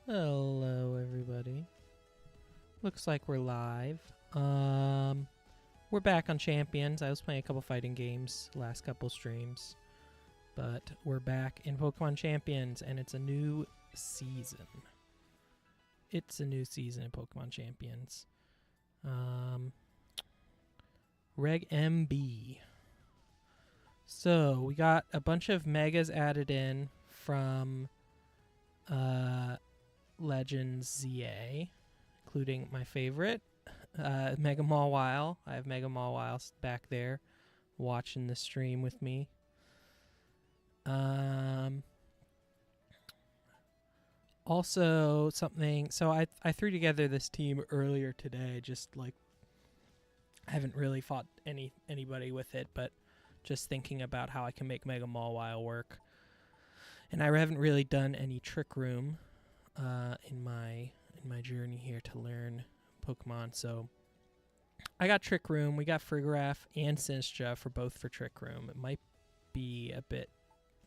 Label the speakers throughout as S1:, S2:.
S1: Hello, everybody. Looks like we're live. We're back on Champions. I was playing a couple fighting games last couple streams, but we're back in Pokemon Champions, and it's a new season. It's a new season in Pokemon Champions. Reg M-B. So we got a bunch of megas added in from Legends ZA, including my favorite, Mega Mawile. I have Mega Mawile back there watching the stream with me. Also something, so I threw together this team earlier today, just like I haven't really fought anybody with it, but just thinking about how I can make Mega Mawile work. And I haven't really done any Trick Room in my journey here to learn Pokemon. So I got Trick Room. We got Frigoraph and Sinistcha for Trick Room. It might be a bit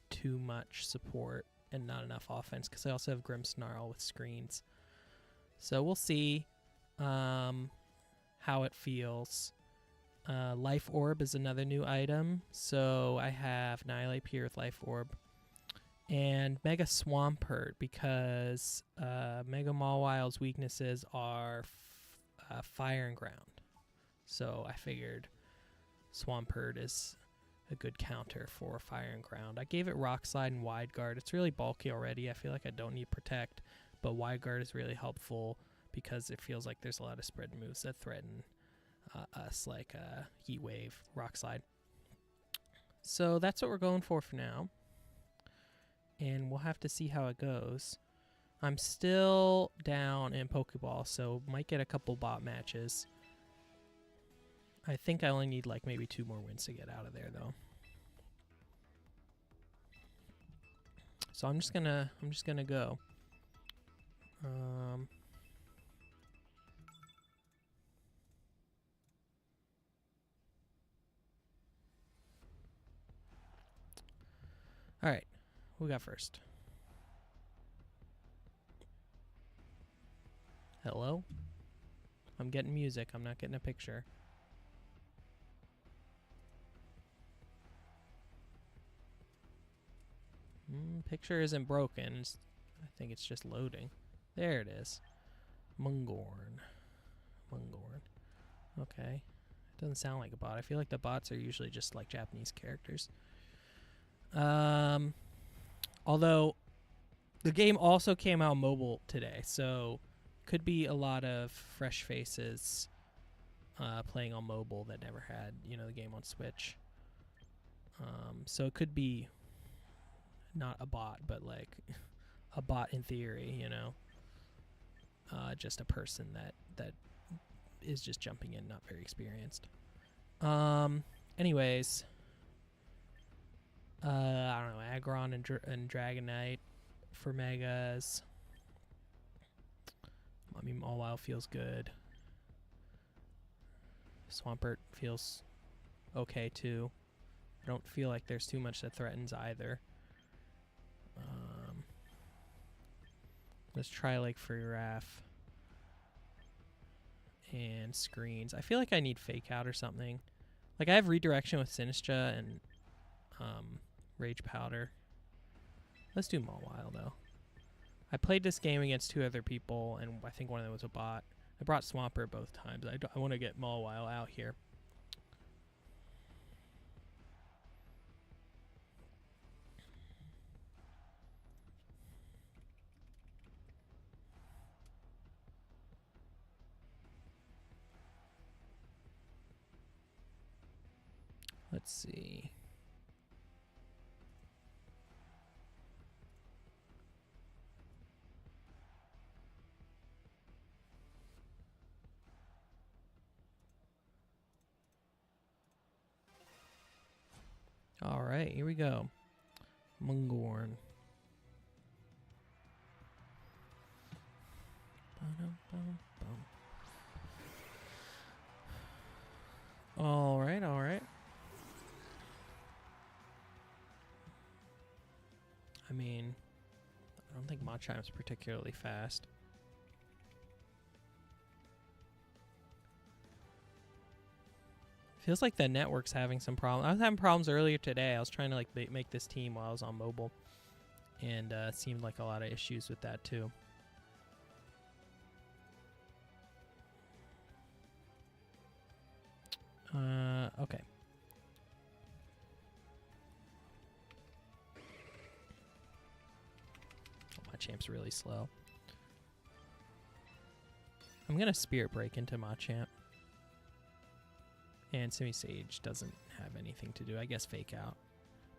S1: too much support and not enough offense because I also have Grimmsnarl with screens. So we'll see how it feels. Life Orb is another new item. So I have Annihilate here with Life Orb. And Mega Swampert, because Mega Mawile's weaknesses are fire and ground. So I figured Swampert is a good counter for fire and ground. I gave it Rock Slide and Wide Guard. It's really bulky already. I feel like I don't need Protect, but Wide Guard is really helpful because it feels like there's a lot of spread moves that threaten us, like Heat Wave, Rock Slide. So that's what we're going for now. And we'll have to see how it goes. I'm still down in Pokeball, so might get a couple bot matches. I think I only need like maybe 2 more wins to get out of there, though. So I'm just gonna go. All right. Who we got first? Hello? I'm getting music. I'm not getting a picture. Picture isn't broken. I think it's just loading. There it is. Mungorn. Okay. Doesn't sound like a bot. I feel like the bots are usually just like Japanese characters. Although the game also came out mobile today, so could be a lot of fresh faces playing on mobile that never had, the game on Switch. So it could be not a bot, but like a bot in theory, just a person that is just jumping in, not very experienced. Anyways. I don't know, Aggron and Dragonite for Megas. I mean, Mawile feels good. Swampert feels okay, too. I don't feel like there's too much that threatens either. Let's try, like, Frigoraph and Screens. I feel like I need Fake Out or something. Like, I have Redirection with Sinistcha and Rage Powder. Let's do Mawile, though. I played this game against 2 other people, and I think one of them was a bot. I brought Swampert both times. I want to get Mawile out here. Let's see. All right, here we go. Mungorn. All right. I mean, I don't think Machime's particularly fast. Feels like the network's having some problems. I was having problems earlier today. I was trying to like make this team while I was on mobile, and it seemed like a lot of issues with that too. Okay. Oh, Machamp's really slow. I'm gonna Spirit Break into Machamp. And Semi-Sage doesn't have anything to do. I guess Fake Out.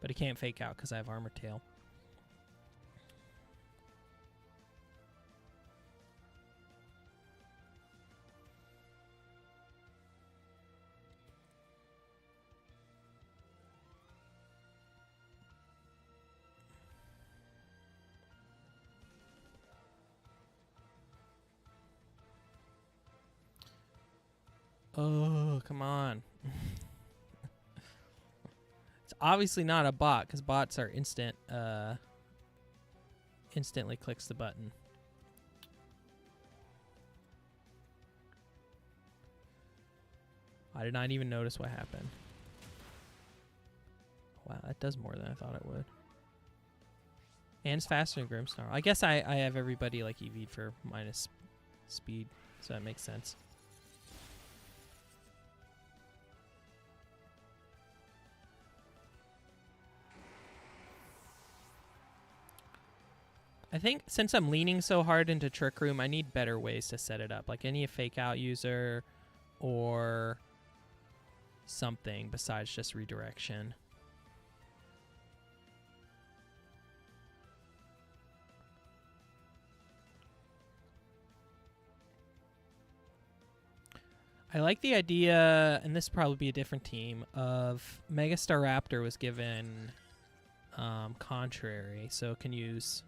S1: But it can't Fake Out because I have Armor Tail. Oh, come on. It's obviously not a bot, because bots are instantly clicks the button. I did not even notice what happened. Wow, that does more than I thought it would. And it's faster than Grimmsnarl. I guess I have everybody like EV'd for minus speed, so that makes sense. I think since I'm leaning so hard into Trick Room, I need better ways to set it up. Like I need a Fake Out user or something besides just redirection. I like the idea, and this would probably be a different team, of Megastar Raptor was given Contrary, so it can use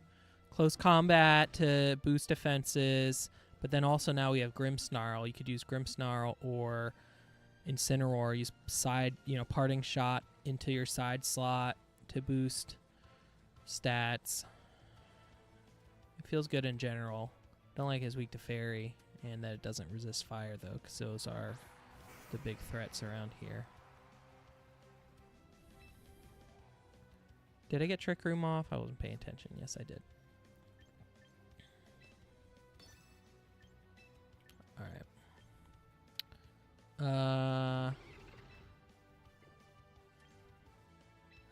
S1: Close Combat to boost defenses, but then also now we have Grimmsnarl. You could use Grimmsnarl or Incineroar, use side, Parting Shot into your side slot to boost stats. It feels good in general. Don't like his weak to Fairy, and that it doesn't resist fire though, because those are the big threats around here. Did I get Trick Room off? I wasn't paying attention. Yes, I did.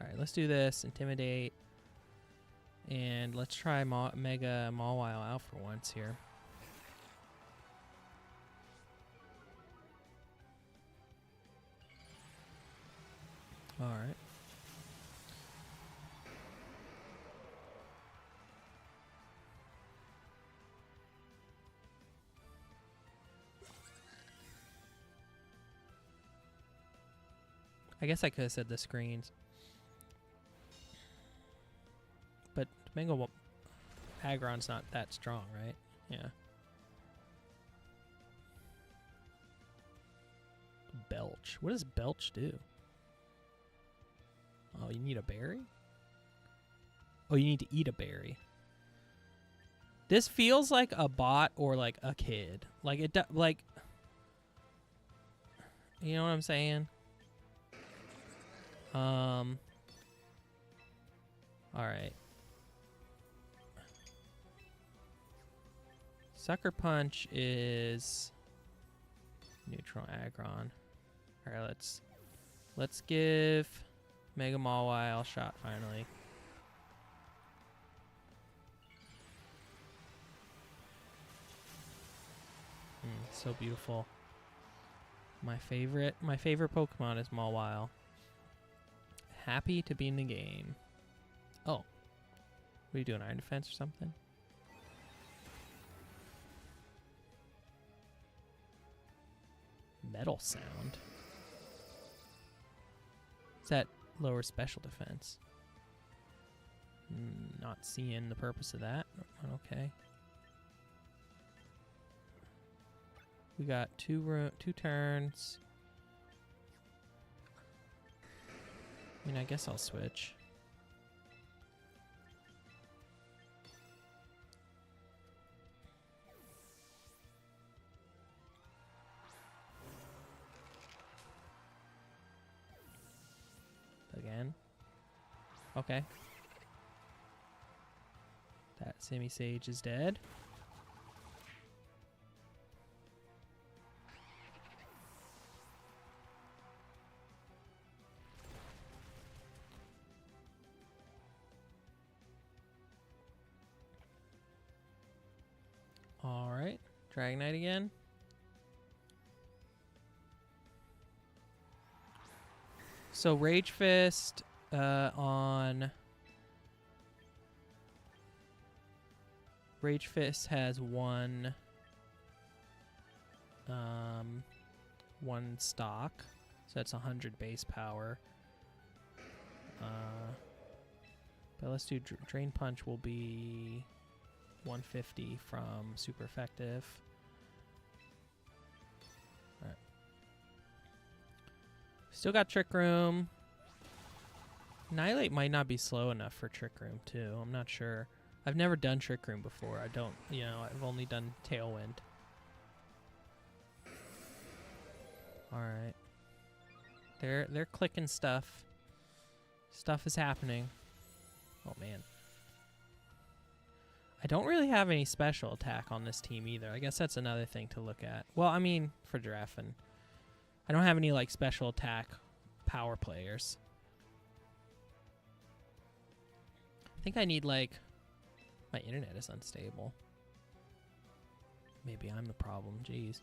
S1: Alright, let's do this. Intimidate. And let's try Mega Mawile out for once here. Alright. I guess I could have said the screens. But Mango Aggron's not that strong, right? Yeah. Belch. What does Belch do? Oh, you need a berry? Oh, you need to eat a berry. This feels like a bot or like a kid. Like it like, you know what I'm saying? All right. Sucker Punch is neutral Aggron. All right, let's give Mega Mawile a shot finally. So beautiful. My favorite Pokemon is Mawile. Happy to be in the game. Oh. What are you doing, Iron Defense or something? Metal Sound? Is that lower special defense? Not seeing the purpose of that. Okay. We got two turns. I mean, I guess I'll switch. Okay. That Semi-Sage is dead. Alright. Dragonite again. So Rage Fist on... Rage Fist has one stock, so that's 100 base power. But let's do Drain Punch will be 150 from super effective. Alright. Still got Trick Room. Annihilate might not be slow enough for Trick Room too. I'm not sure. I've never done Trick Room before. I don't, you know, I've only done Tailwind. Alright. They're clicking stuff. Stuff is happening. Oh man. I don't really have any special attack on this team either. I guess that's another thing to look at. Well, I mean, for Giraffin. I don't have any, like, special attack power players. I think I need, like... My internet is unstable. Maybe I'm the problem. Jeez.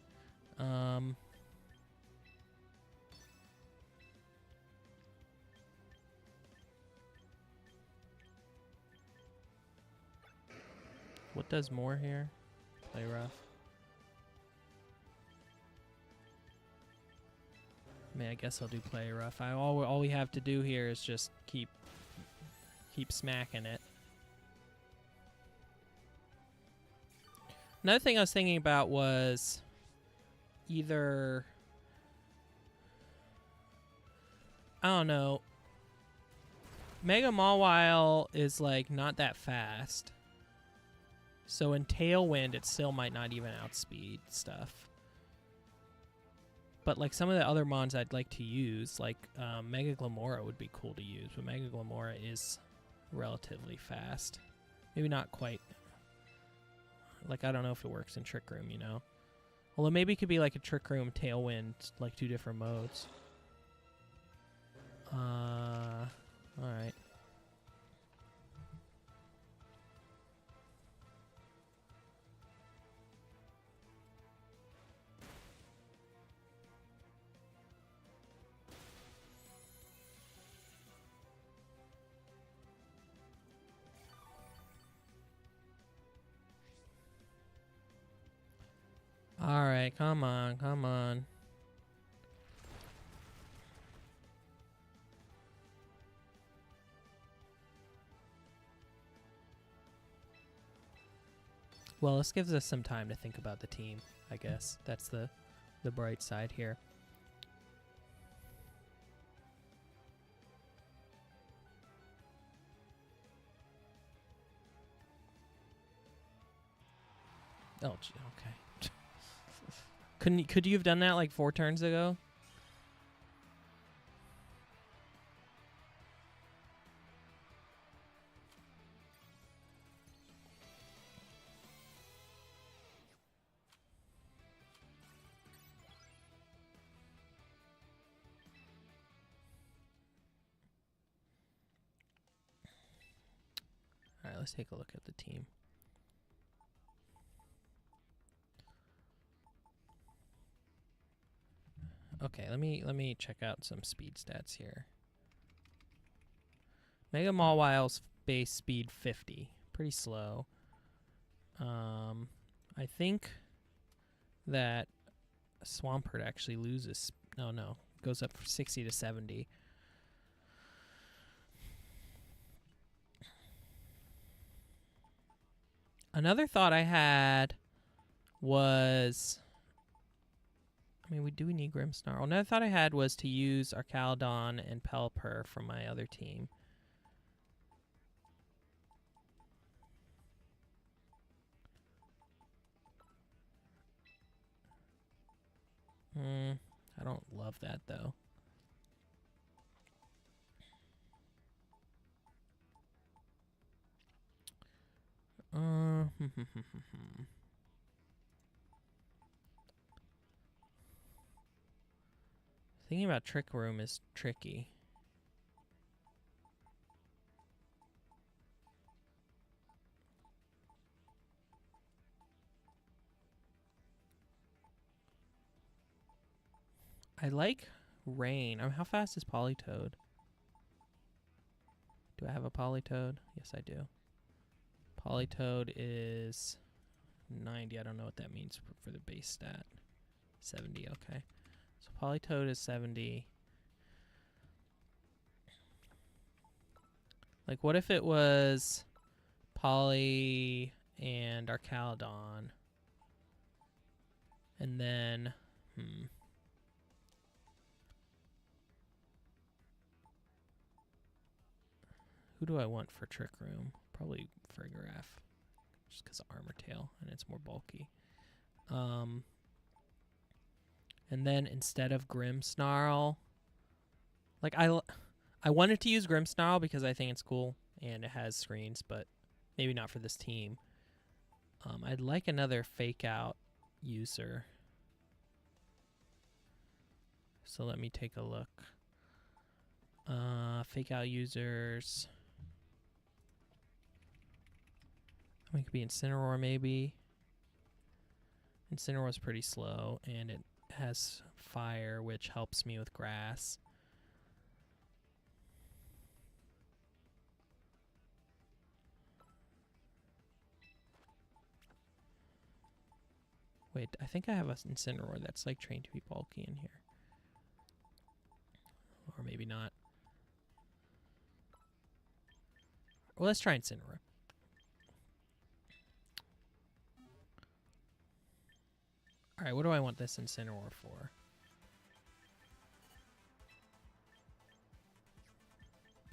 S1: What does more here? Play rough. I mean, I guess I'll do play rough. All we have to do here is just keep smacking it. Another thing I was thinking about was either, I don't know, Mega Mawile is like not that fast. So in Tailwind, it still might not even outspeed stuff. But like some of the other mons I'd like to use, like Mega Glamora would be cool to use, but Mega Glamora is relatively fast. Maybe not quite. Like, I don't know if it works in Trick Room, you know? Although maybe it could be like a Trick Room, Tailwind, like 2 different modes. Alright. Alright, come on, come on. Well, this gives us some time to think about the team, I guess. That's the bright side here. Oh, okay. Could you have done that like 4 turns ago? All right, let's take a look at the team. Okay, let me check out some speed stats here. Mega Mawile's base speed 50, pretty slow. I think that Swampert actually loses. No, goes up from 60 to 70. Another thought I had was, I mean, do we need Grimmsnarl? Another thought I had was to use Archaludon and Pelipper from my other team. I don't love that, though. Thinking about Trick Room is tricky. I like Rain. How fast is Polytoad? Do I have a Polytoad? Yes, I do. Polytoad is 90. I don't know what that means for the base stat. 70, okay. So Polytoad is 70. Like, what if it was Poly and Archaludon? And then, who do I want for Trick Room? Probably Farigiraf, just because of Armor Tail, and it's more bulky. And then instead of Grimmsnarl, like I wanted to use Grimmsnarl because I think it's cool and it has screens, but maybe not for this team. I'd like another Fake Out user. So let me take a look. Fake Out users. I mean, it could be Incineroar maybe. Incineroar's pretty slow, and it has fire, which helps me with grass. Wait, I think I have an Incineroar that's like trained to be bulky in here. Or maybe not. Well, let's try Incineroar. Alright, what do I want this Incineroar for?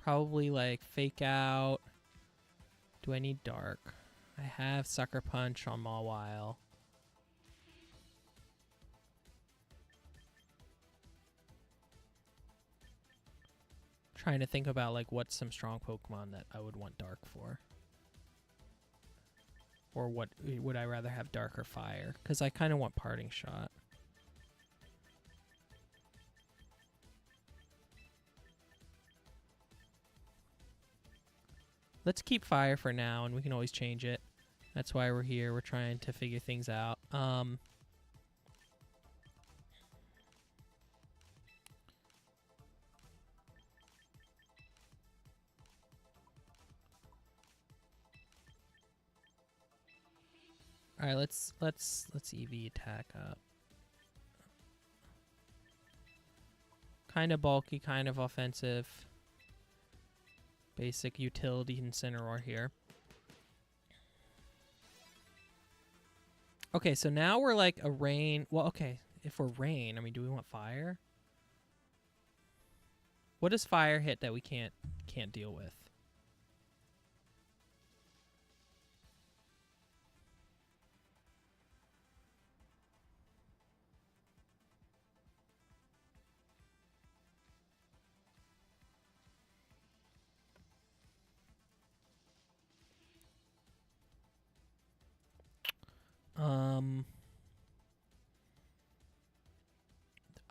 S1: Probably like Fake Out. Do I need Dark? I have Sucker Punch on Mawile. Trying to think about like what's some strong Pokemon that I would want Dark for. Or what would I rather have, Dark or Fire? Because I kind of want Parting Shot. Let's keep Fire for now, and we can always change it. That's why we're here. We're trying to figure things out. All right, let's EV attack up. Kind of bulky, kind of offensive. Basic utility Incineroar here. Okay, so now we're like a rain. Well, okay, if we're rain, I mean, do we want fire? What does fire hit that we can't deal with?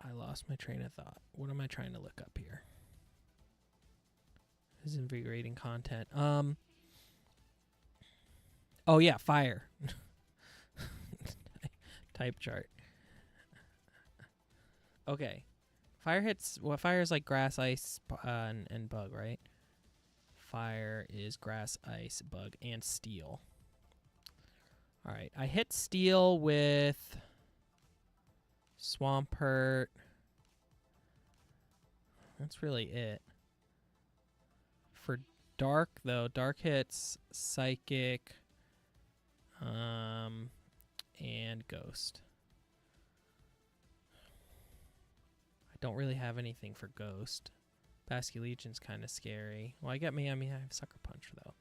S1: I lost my train of thought. What am I trying to look up here? This is invigorating content. Oh yeah, fire. Type chart. Okay. Fire hits, well, fire is like grass, ice, and bug, right? Fire is grass, ice, bug, and steel. All right, I hit steel with Swampert. That's really it. For dark, though, dark hits psychic, and ghost. I don't really have anything for ghost. Basculegion's kind of scary. Well, I have Sucker Punch, though.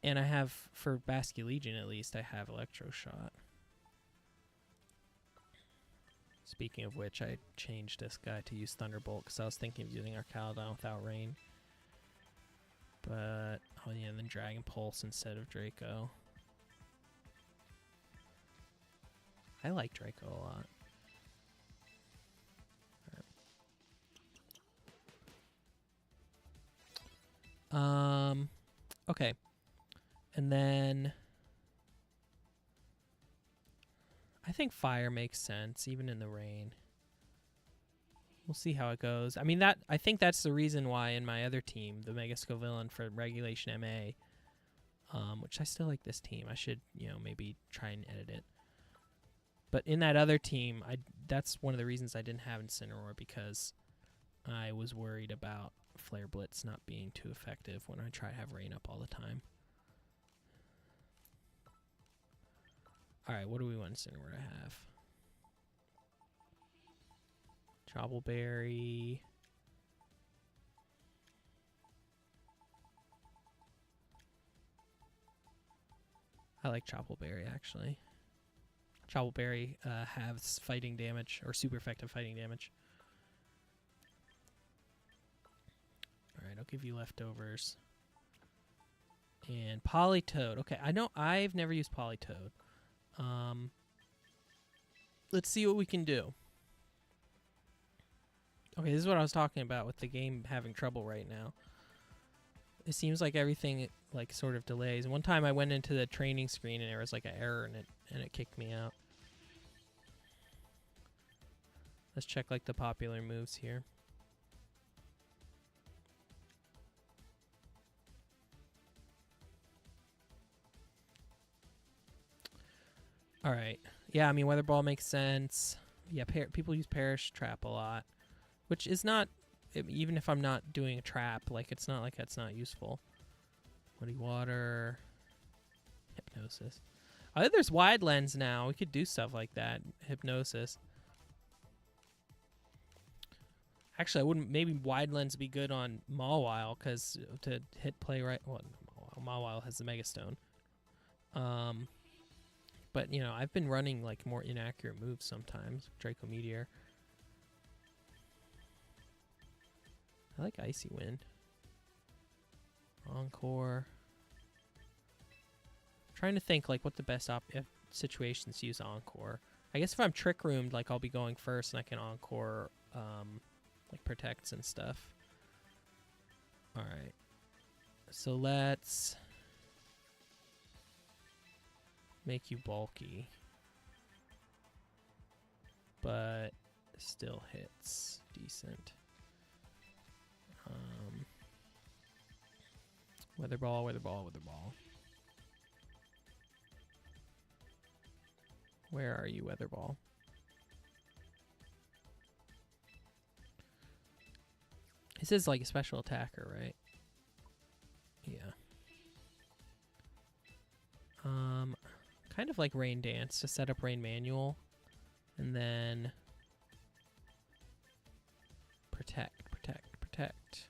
S1: And I have, for Basculegion at least, I have Electroshot. Speaking of which, I changed this guy to use Thunderbolt because I was thinking of using Archaludon without rain. But, oh yeah, then Dragon Pulse instead of Draco. I like Draco a lot. Okay. And then I think fire makes sense, even in the rain. We'll see how it goes. I mean, I think that's the reason why in my other team, the Mega Scovillain for Regulation MA, which I still like this team. I should, maybe try and edit it. But in that other team, that's one of the reasons I didn't have Incineroar, because I was worried about Flare Blitz not being too effective when I try to have rain up all the time. Alright, what do we want Incineroar to have? Troubleberry. I like Troubleberry, actually. Troubleberry has fighting damage, or super effective fighting damage. Alright, I'll give you leftovers. And Politoed. Okay, I know I've never used Politoed. Let's see what we can do. Okay, this is what I was talking about with the game having trouble right now. It seems like everything sort of delays. And one time I went into the training screen and there was like an error in it, and it kicked me out. Let's check the popular moves here. All right. Yeah, I mean, Weather Ball makes sense. Yeah, people use Perish Trap a lot, which is not, even if I'm not doing a trap, it's not like that's not useful. Muddy Water. Hypnosis. I think there's Wide Lens now. We could do stuff like that. Hypnosis. Actually, I wouldn't. Maybe Wide Lens be good on Mawile, because to hit play right. Well, Mawile has the Mega Stone. But I've been running more inaccurate moves sometimes. Draco Meteor. I like Icy Wind. Encore. Trying to think what the best situations to use Encore. I guess if I'm Trick Roomed, I'll be going first and I can Encore protects and stuff. Alright. So let's make you bulky. But still hits decent. Weather Ball, Weather Ball, Weather Ball. Where are you, Weather Ball? This is a special attacker, right? Yeah. Kind of like Rain Dance to set up Rain Manual. And then protect, protect, protect.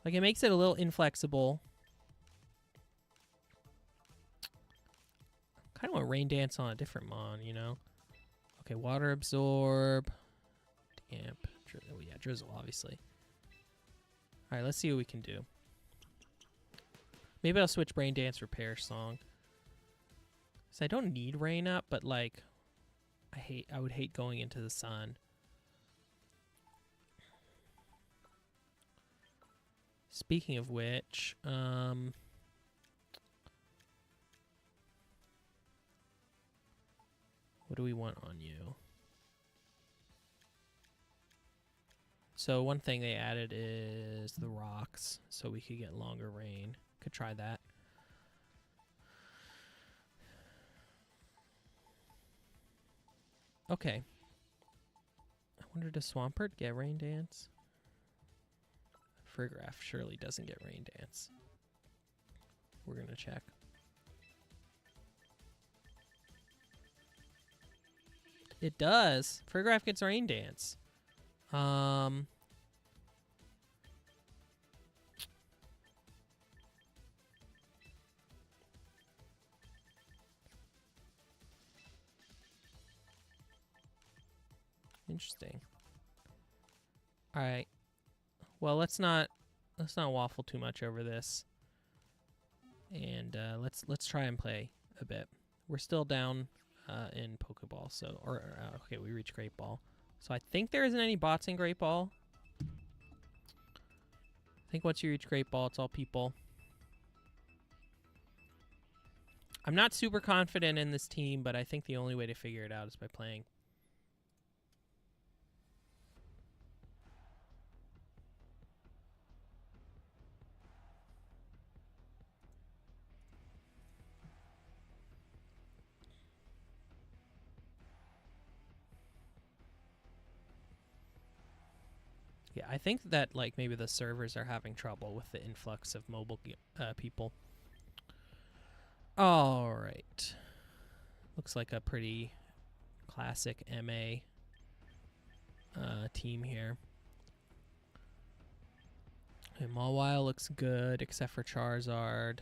S1: It makes it a little inflexible. Kind of want Rain Dance on a different mon, Okay, Water Absorb. Damp. Oh, yeah, Drizzle, obviously. Alright, let's see what we can do. Maybe I'll switch Rain Dance for Perish Song. So I don't need rain up, but I would hate going into the sun. Speaking of which, what do we want on you? So one thing they added is the rocks, so we could get longer rain. Could try that. Okay. I wonder, does Swampert get Rain Dance? Friggraph surely doesn't get Rain Dance. We're gonna check. It does. Friggraph gets Rain Dance. Interesting. All right. Well, let's not waffle too much over this, and let's try and play a bit. We're still down in Pokeball, so okay, we reached Great Ball. So I think there isn't any bots in Great Ball. I think once you reach Great Ball, it's all people. I'm not super confident in this team, but I think the only way to figure it out is by playing. Yeah, I think that like maybe the servers are having trouble with the influx of mobile people. All right. Looks like a pretty classic MA team here. And Mawile looks good, except for Charizard.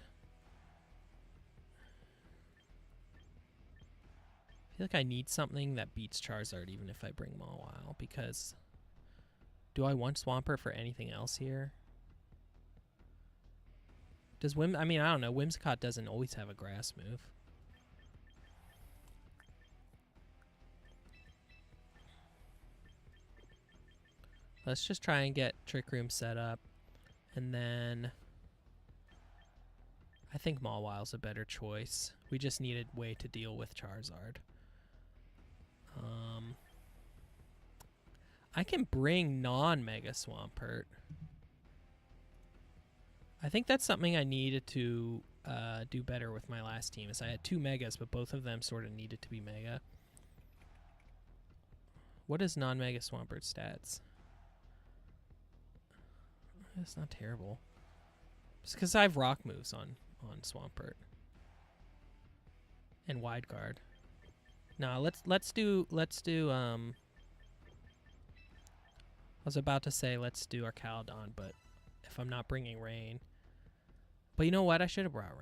S1: I feel like I need something that beats Charizard even if I bring Mawile, because do I want Swampert for anything else here? Does I mean, I don't know. Whimsicott doesn't always have a grass move. Let's just try and get Trick Room set up. And then I think Mawile's a better choice. We just needed a way to deal with Charizard. I can bring non-Mega Swampert. I think that's something I needed to do better with my last team. Is I had 2 Megas, but both of them sort of needed to be Mega. What is non-Mega Swampert stats? It's not terrible. It's because I have rock moves on Swampert and wide guard. No, let's do I was about to say let's do our Caledon, but if I'm not bringing Rain. But you know what? I should have brought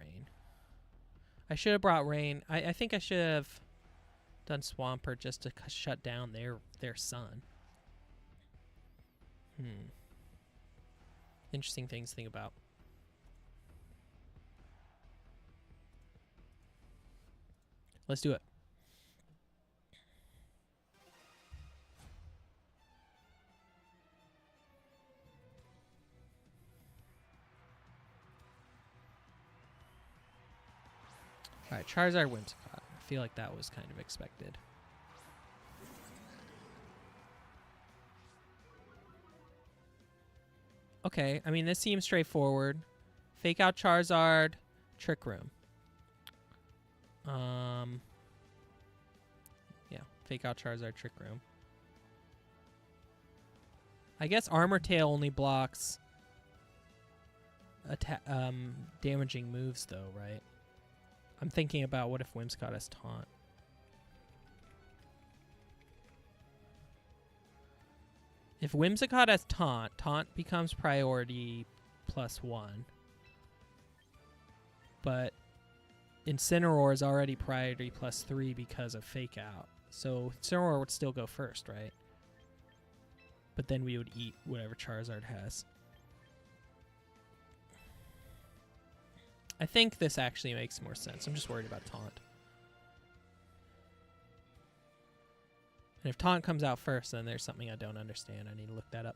S1: Rain. I think I should have done Swampert just to shut down their sun. Interesting things to think about. Let's do it. All right, Charizard Whimsicott. I feel like that was kind of expected. Okay, I mean, this seems straightforward. Fake out Charizard, Trick Room. Yeah, fake out Charizard, Trick Room. I guess Armor Tail only blocks damaging moves, though, right? I'm thinking about what if Whimsicott has Taunt. If Whimsicott has Taunt, Taunt becomes priority +1. But Incineroar is already priority +3 because of Fake Out. So Incineroar would still go first, right? But then we would eat whatever Charizard has. I think this actually makes more sense. I'm just worried about Taunt. And if Taunt comes out first, then there's something I don't understand. I need to look that up.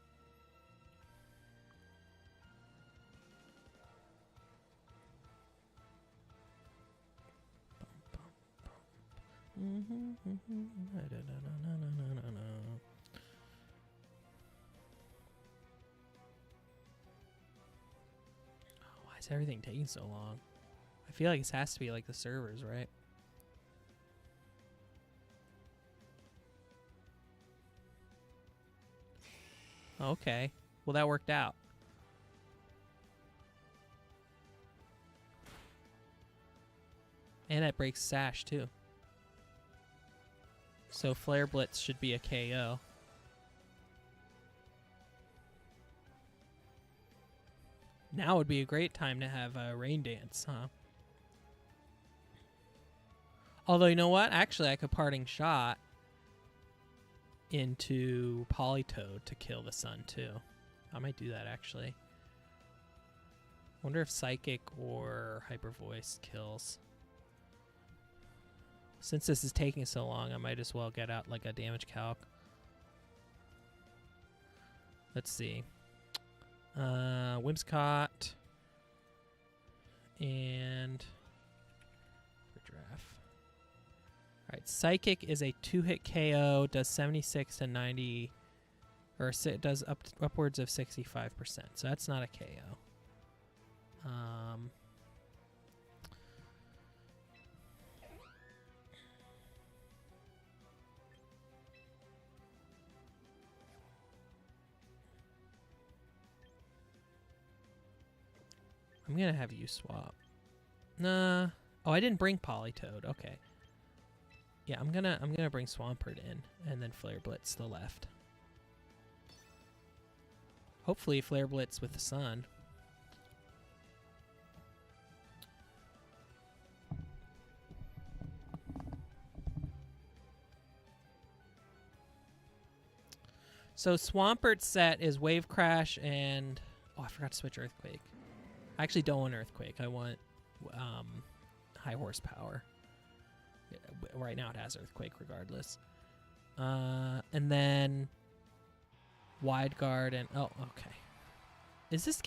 S1: Why is everything taking so long? I feel like this has to be like the servers, right? Okay. Well, that worked out. And it breaks Sash, too. So Flare Blitz should be a KO. Now would be a great time to have a Rain Dance, huh? Although, you know what? Actually, I could Parting Shot. into Politoed to kill the sun too. I might do that actually. Wonder if Psychic or Hyper Voice kills. Since this is taking so long, I might as well get out like a damage calc. Let's see. Whimsicott and Giraffe. Alright, Psychic is a 2-hit KO, does 76 to 90, or it does upwards of 65%, so that's not a KO. I'm gonna have you swap. Nah. Oh, I didn't bring Politoed. Okay. Yeah, I'm gonna bring Swampert in, and then Flare Blitz to the left. Hopefully, Flare Blitz with the sun. So Swampert's set is Wave Crash and... Oh, I forgot to switch Earthquake. I actually don't want Earthquake. I want high horsepower. Right now it has Earthquake regardless. And then Wide Guard and... Oh, okay. Is this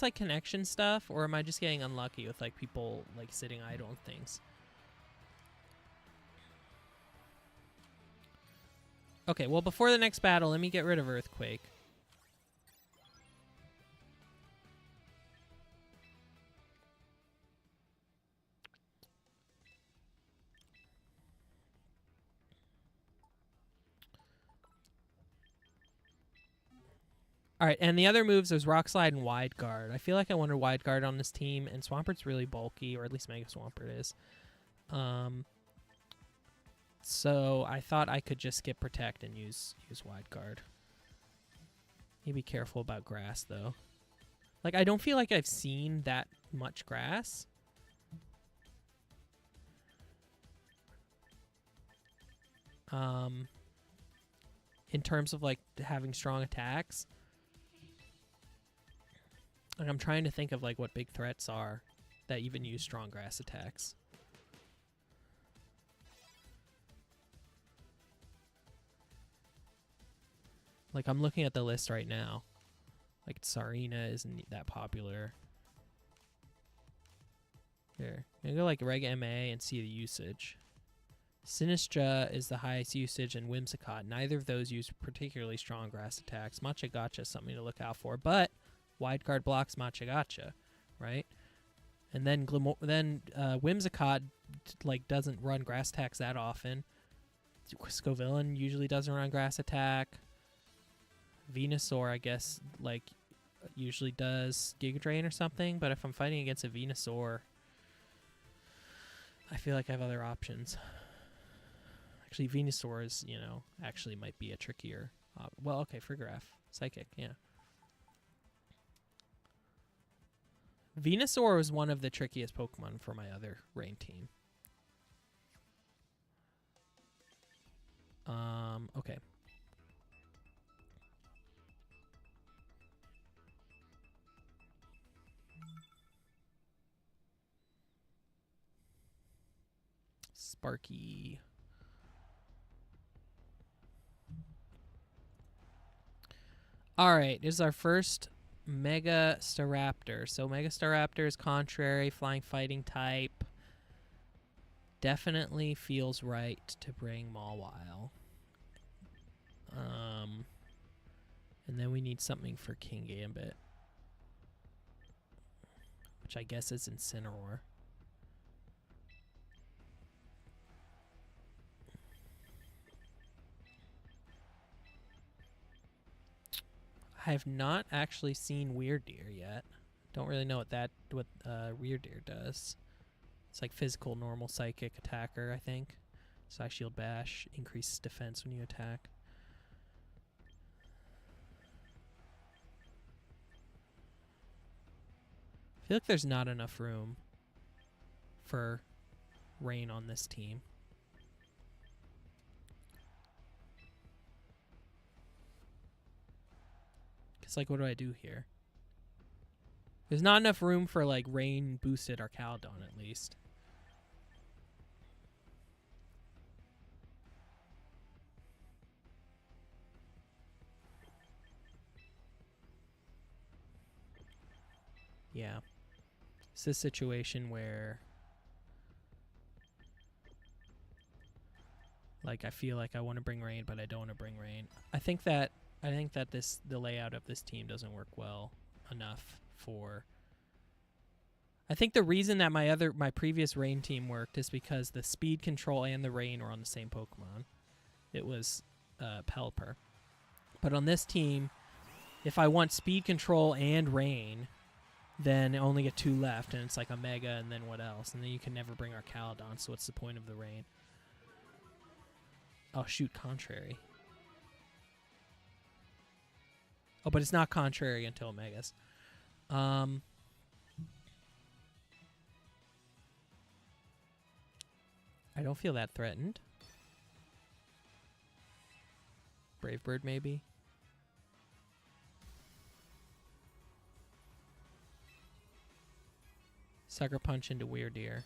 S1: like connection stuff? Or am I just getting unlucky with like people like sitting idle and things? Okay, well, before the next battle, let me get rid of Earthquake. All right, and the other moves, there's Rock Slide and Wide Guard. I feel like I wanted Wide Guard on this team, and Swampert's really bulky, or at least Mega Swampert is. So I thought I could just skip Protect and use Wide Guard. Need to be careful about grass, though. Like, I don't feel like I've seen that much grass. In terms of, like, having strong attacks. Like, I'm trying to think of, like, what big threats are that even use strong grass attacks. Like, I'm looking at the list right now. Like, Tsarina isn't that popular. Here. I'm going to go, like, Reg M-B and see the usage. Sinistra is the highest usage, and Whimsicott. Neither of those use particularly strong grass attacks. Machagacha is something to look out for, but Wide Guard blocks Machagacha, right? And then Whimsicott, like, doesn't run grass attacks that often. Scovillain usually doesn't run grass attack. Venusaur, I guess, like, usually does Giga Drain or something, but if I'm fighting against a Venusaur, I feel like I have other options. Actually, Venusaur is, you know, actually might be a trickier... well, okay, for Graph. Psychic, yeah. Venusaur was one of the trickiest Pokemon for my other Rain team. Okay. Sparky. Alright, this is our first Mega Staraptor. So Mega Staraptor is contrary, flying fighting type. Definitely feels right to bring Mawile. And then we need something for King Gambit, which I guess is Incineroar. I have not actually seen Weird Deer yet. Don't really know what Weird Deer does. It's like physical, normal, psychic attacker, I think. Psy Shield Bash increases defense when you attack. I feel like there's not enough room for Rain on this team. Because, like, what do I do here? There's not enough room for, like, rain boosted Archaludon, at least. Yeah. It's this situation where, like, I feel like I want to bring rain, but I don't want to bring rain. I think that the layout of this team doesn't work well enough for. I think the reason that my previous rain team worked is because the speed control and the rain were on the same Pokemon. It was Pelipper. But on this team, if I want speed control and rain, then I only get 2 left, and it's like a Mega, and then what else? And then you can never bring Archaludon, so what's the point of the rain? Oh, shoot, Contrary. Oh, but it's not Contrary until Megas. I don't feel that threatened. Brave Bird, maybe? Sucker Punch into Weirdeer.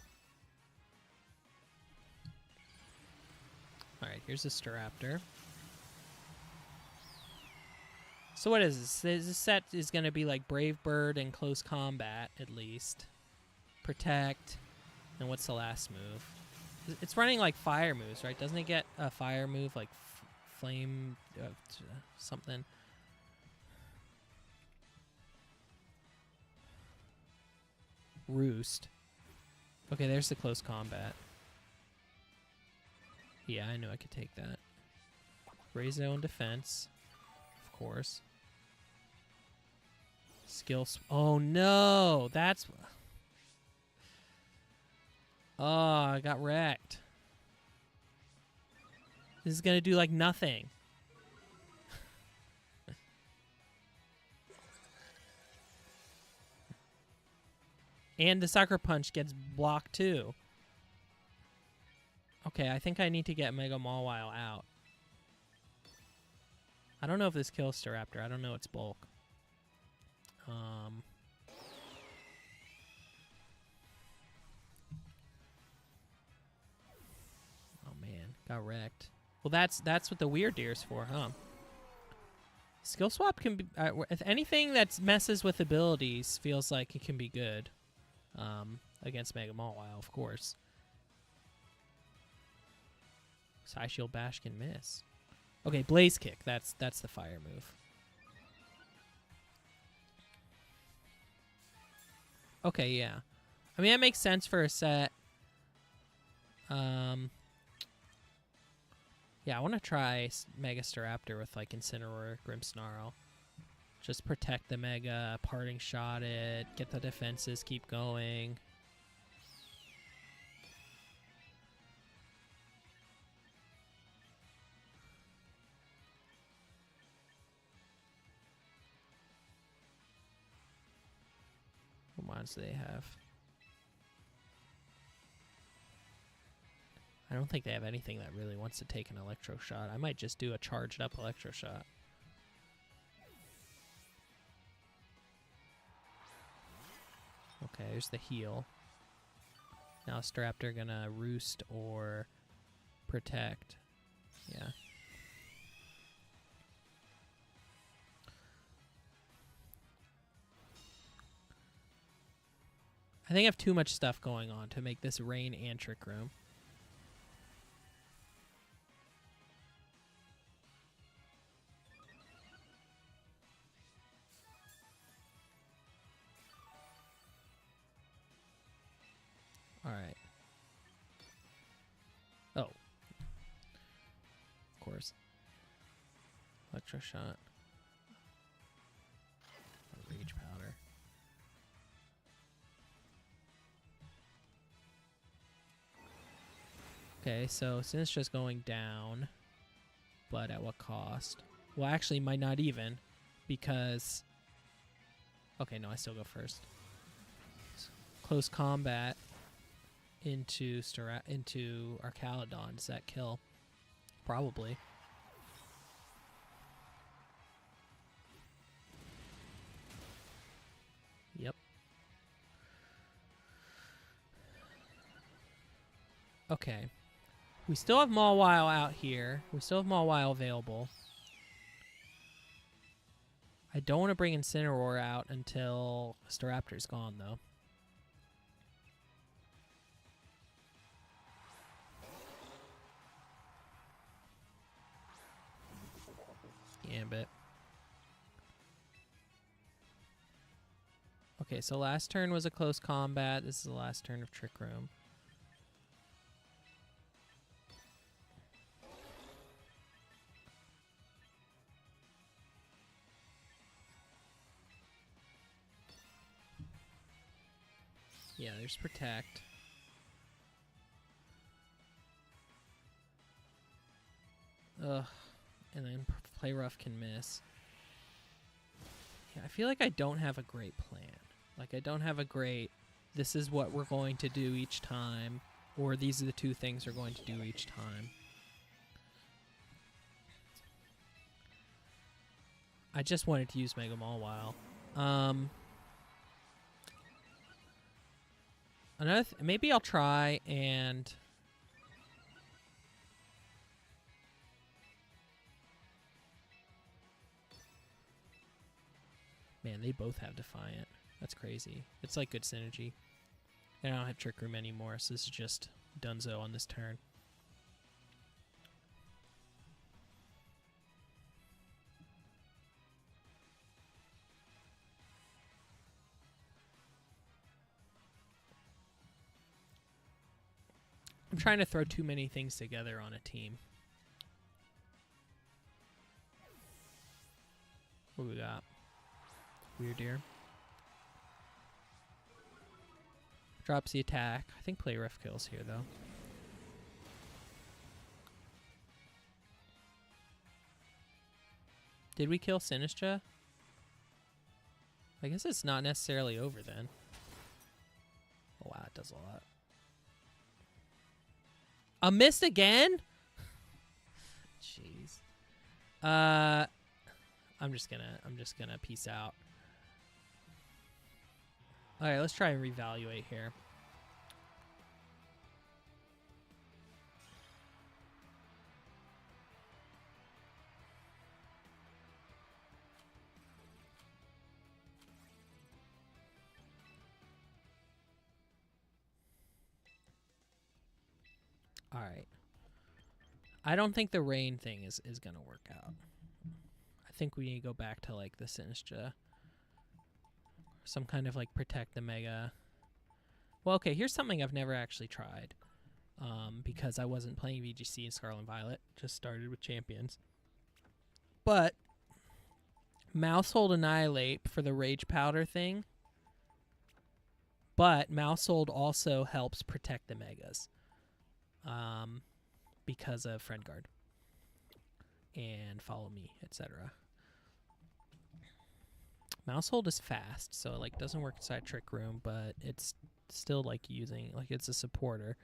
S1: Alright, here's a Staraptor. So what is this? This set is going to be like Brave Bird and Close Combat, at least. Protect. And what's the last move? It's running like fire moves, right? Doesn't it get a fire move like Flame something? Roost. Okay, there's the Close Combat. Yeah, I knew I could take that. Raise their own defense. Of course. Oh no! That's... Oh, I got wrecked. This is gonna do like nothing. And the Sucker Punch gets blocked too. Okay, I think I need to get Mega Mawile out. I don't know if this kills Staraptor. I don't know its bulk. Oh man, got wrecked. Well, that's what the Weirdeer's for, huh? Skill Swap can be... if anything that messes with abilities feels like it can be good. Against Mega Mawile, of course. Psy Shield Bash can miss. Okay, Blaze Kick. That's the fire move. Okay, yeah. I mean, that makes sense for a set. Yeah, I want to try Mega Staraptor with, like, Incineroar, Grimmsnarl. Just protect the Mega, Parting Shot it, get the defenses, keep going. What mons do they have? I don't think they have anything that really wants to take an Electro Shot. I might just do a charged up Electro Shot. Okay, there's the heal. Now Staraptor gonna Roost or Protect. Yeah. I think I have too much stuff going on to make this Rain and Trick Room. Alright. Oh. Of course. Electro Shot. Rage Powder. Okay, so since it's just going down, but at what cost? Well, actually, might not even, because... Okay, no, I still go first. Close Combat into Archaludon. Does that kill? Probably. Okay. We still have Mawile out here. We still have Mawile available. I don't want to bring Incineroar out until Staraptor's gone, though. Gambit. Okay, so last turn was a close combat. This is the last turn of Trick Room. Yeah, there's Protect. Ugh. And then Play Rough can miss. Yeah, I feel like I don't have a great plan. Like, I don't have a great, this is what we're going to do each time, or these are the two things we're going to do each time. I just wanted to use Mega Mawile. Maybe I'll try and... Man, they both have Defiant. That's crazy. It's like good synergy. And I don't have Trick Room anymore, so this is just Dunzo on this turn. I'm trying to throw too many things together on a team. What do we got? Weird Deer. Drops the attack. I think Play Rough kills here, though. Did we kill Sinistra? I guess it's not necessarily over then. Oh, wow, it does a lot. A miss again? Jeez. I'm just gonna peace out. All right, let's try and reevaluate here. All right. I don't think the rain thing is going to work out. I think we need to go back to, like, the Sinistra. Some kind of, like, protect the Mega. Well, okay, here's something I've never actually tried. Because I wasn't playing VGC in Scarlet and Violet. Just started with Champions. But Mousehold Annihilate for the Rage Powder thing. But Mousehold also helps protect the Megas. Because of Friend Guard. And Follow Me, etc. Mousehold is fast, so it, like, doesn't work inside Trick Room, but it's still, like, using, like, it's a supporter.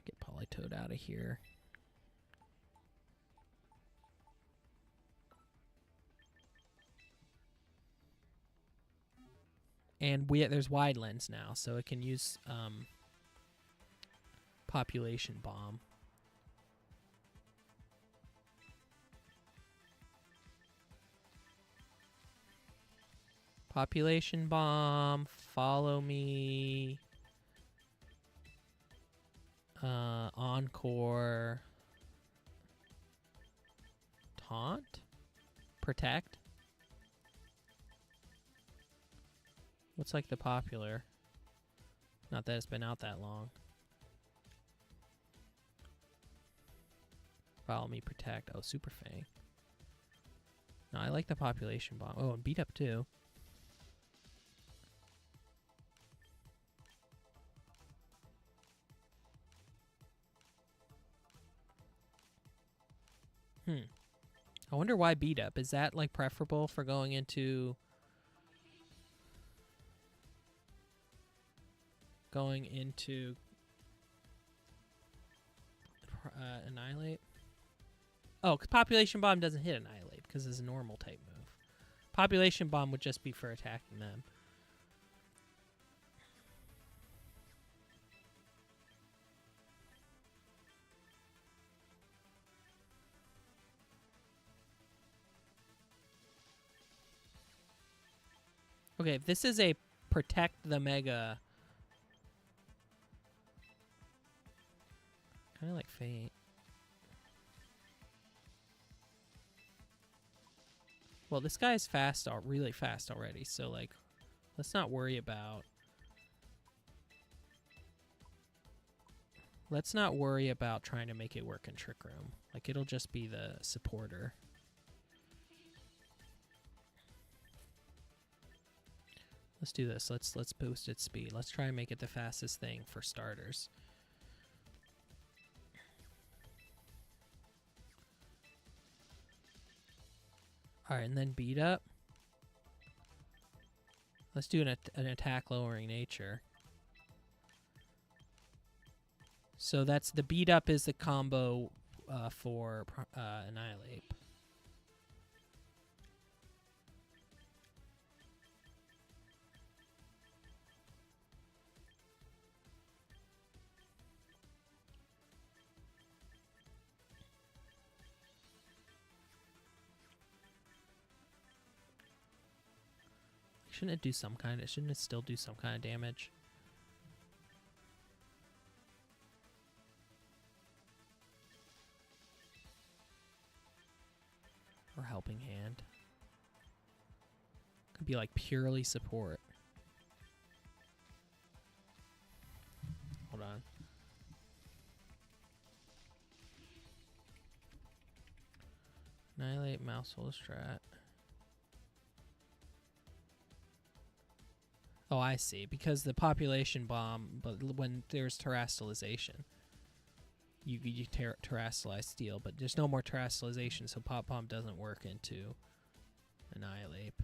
S1: Get Politoed out of here. And there's Wide Lens now, so it can use Population Bomb. Population Bomb, Follow Me, Encore, Taunt, Protect. What's, like, the popular? Not that it's been out that long. Follow Me, Protect. Oh, Super Fang. No, I like the Population Bomb. Oh, and Beat Up too. I wonder why Beat Up. Is that, like, preferable for going into... Annihilate? Oh, 'cause Population Bomb doesn't hit Annihilate because it's a normal type move. Population Bomb would just be for attacking them. Okay, if this is a protect the mega. Kind of like Fate. Well, this guy's fast, really fast already, so like, let's not worry about. Let's not worry about trying to make it work in Trick Room. Like, it'll just be the supporter. Let's do this. Let's boost its speed. Let's try and make it the fastest thing for starters. Alright, and then beat up. Let's do an attack lowering nature. So that's the beat up is the combo for Annihilate. Shouldn't it do some kind of, shouldn't it still do some kind of damage? Or helping hand. Could be like purely support. Hold on. Annihilate mouse hole strat. Oh, I see. Because the population bomb, but when there's terrestrialization, you terrestrialize steel, but there's no more terrestrialization, so pop bomb doesn't work into Annihilate.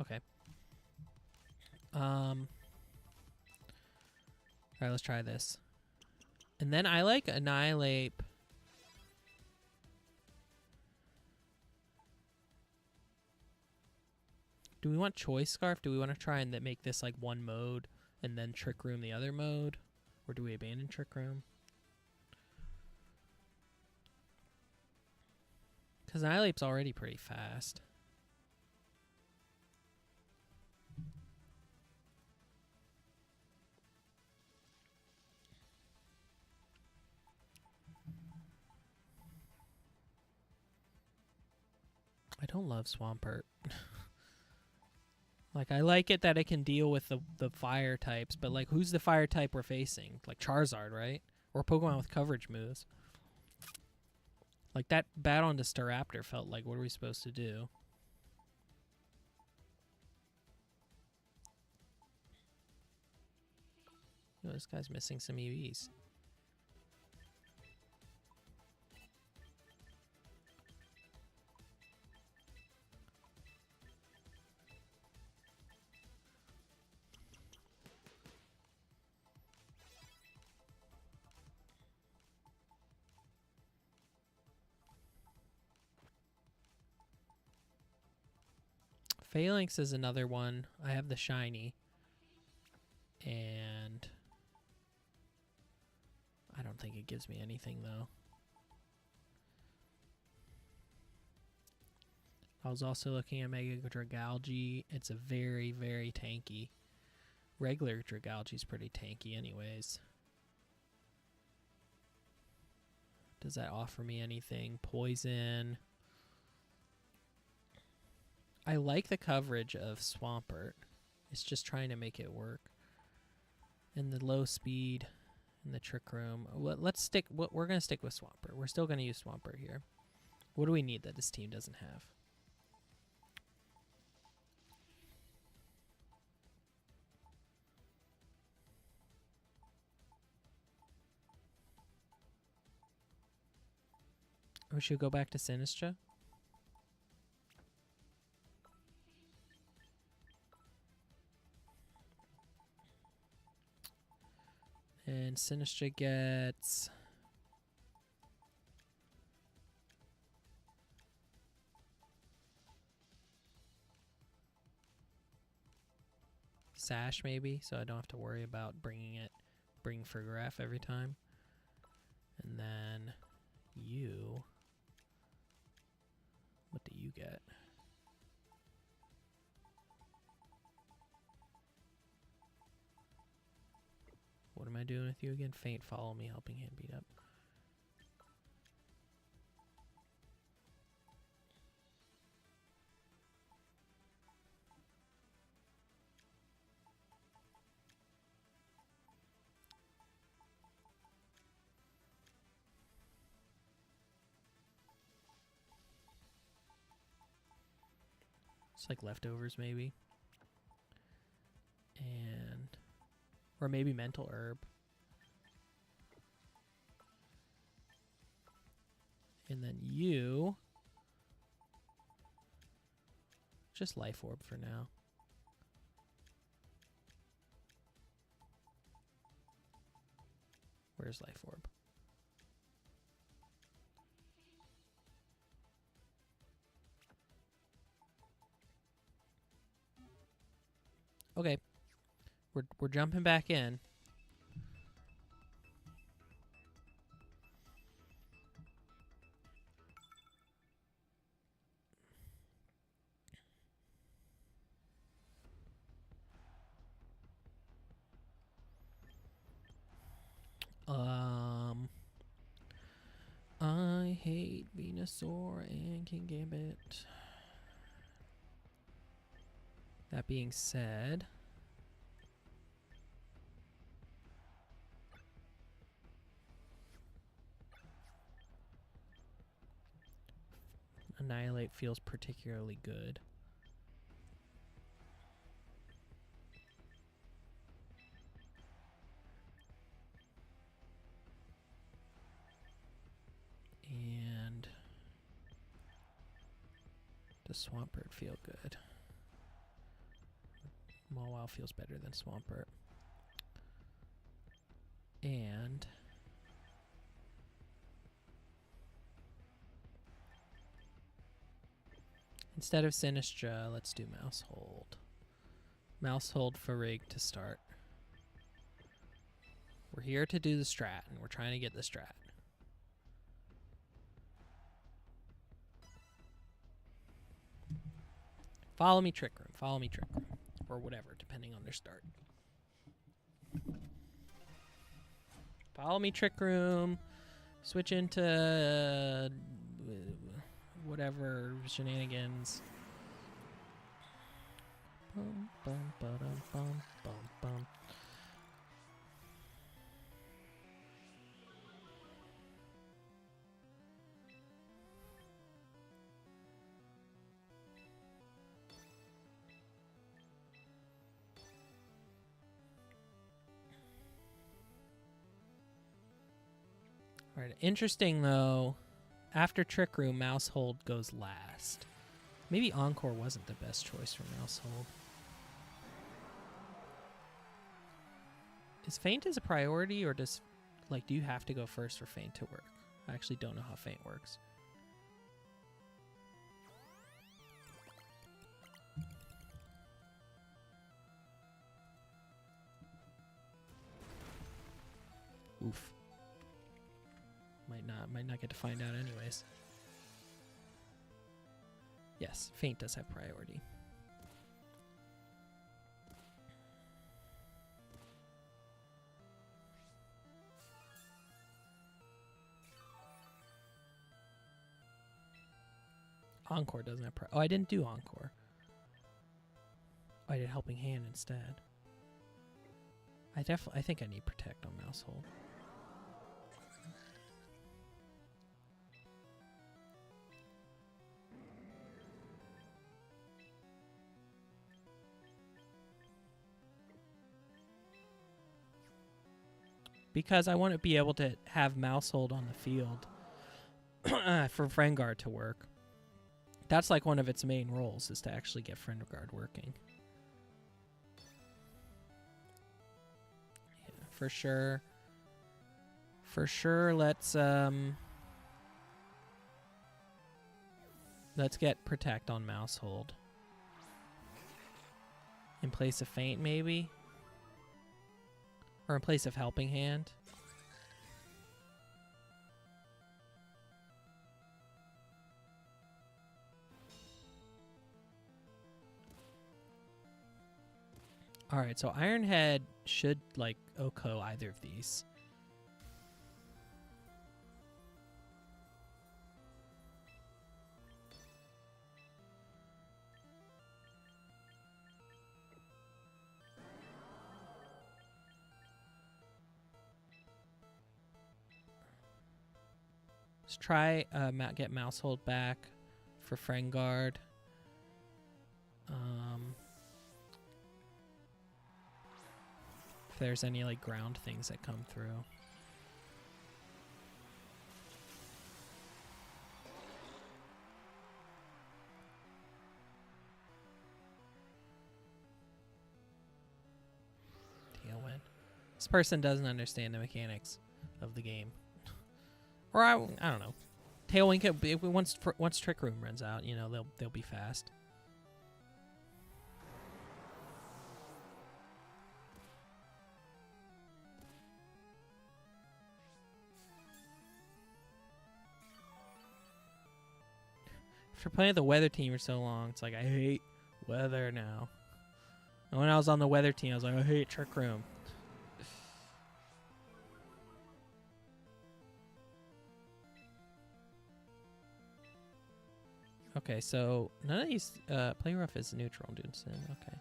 S1: Okay. Alright, let's try this. And then I like Annihilate. Do we want Choice Scarf? Do we want to try and make this like one mode and then Trick Room the other mode? Or do we abandon Trick Room? Because Annihilate's already pretty fast. I don't love Swampert. Like, I like it that it can deal with the fire types, but, like, who's the fire type we're facing? Like, Charizard, right? Or Pokemon with coverage moves. Like, that battle into Staraptor felt like, what are we supposed to do? Oh, this guy's missing some EVs. Phalanx is another one. I have the shiny. And I don't think it gives me anything, though. I was also looking at Mega Dragalge. It's a very, very tanky. Regular Dragalge is pretty tanky anyways. Does that offer me anything? Poison. I like the coverage of Swampert. It's just trying to make it work. And the low speed in the Trick Room. Well, let's stick. We're going to stick with Swampert. We're still going to use Swampert here. What do we need that this team doesn't have? We should go back to Sinistra. And Sinistra gets... sash maybe, so I don't have to worry about bringing for graph every time. And then you, what do you get? What am I doing with you again? Faint, follow me, helping hand, beat up. It's like leftovers maybe. And, or maybe mental herb. And then you, just life orb for now. Where's life orb? Okay, we're jumping back in. I hate Venusaur and King Gambit. That being said, Annihilate feels particularly good. And does Swampert feel good? Mawile feels better than Swampert. And instead of Sinistra, let's do Mouse Hold. Mouse Hold for Rig to start. We're here to do the strat, and we're trying to get the strat. Follow me, Trick Room. Follow me, Trick Room. Or whatever, depending on their start. Follow me, Trick Room. Switch into whatever shenanigans. Bum, bum, ba-dum, bum, bum, bum. All right, interesting though. After Trick Room, Mouse Hold goes last. Maybe Encore wasn't the best choice for Mouse Hold. Is Feint as a priority, or does, like, do you have to go first for Feint to work? I actually don't know how Feint works. Oof. Might not get to find out anyways. Yes, Feint does have priority. Encore doesn't have priority. Oh, I didn't do Encore. Oh, I did Helping Hand instead. I think I need Protect on Mouse Hold. Because I want to be able to have Mouse Hold on the field for Friendguard to work. That's like one of its main roles, is to actually get Friendguard working. Yeah, for sure. For sure, let's get Protect on Mouse Hold. In place of Faint, maybe? Or in place of Helping Hand? Alright, so Iron Head should, like, OHKO either of these. Let's try get Mousehold back for Frengard. If there's any like ground things that come through. Tailwind. This person doesn't understand the mechanics of the game. Or I don't know. Tailwind could be, once Trick Room runs out, you know, they'll be fast. After playing the weather team for so long, it's like I hate weather now. And when I was on the weather team, I was like, I hate Trick Room. Okay, so none of these play rough is neutral, Dunson. Okay.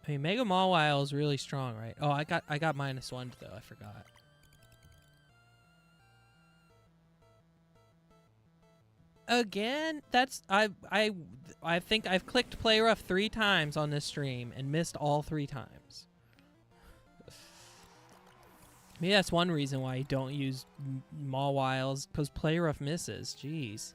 S1: I mean, Mega Mawile is really strong, right? Oh, I got -1 though. I forgot. Again, that's I think I've clicked play rough 3 times on this stream and missed all 3 times. Maybe that's one reason why you don't use Mawiles, because play rough misses. Jeez.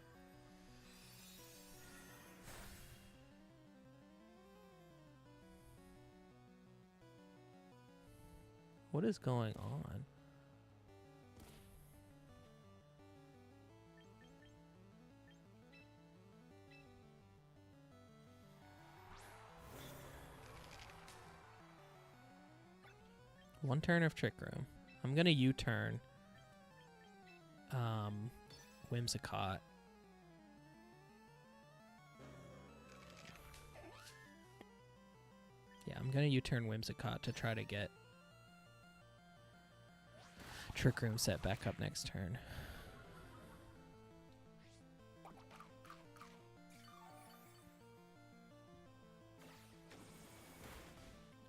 S1: What is going on? One turn of Trick Room. I'm gonna U-turn. Whimsicott. Yeah, I'm gonna U-turn Whimsicott to try to get Trick Room set back up next turn.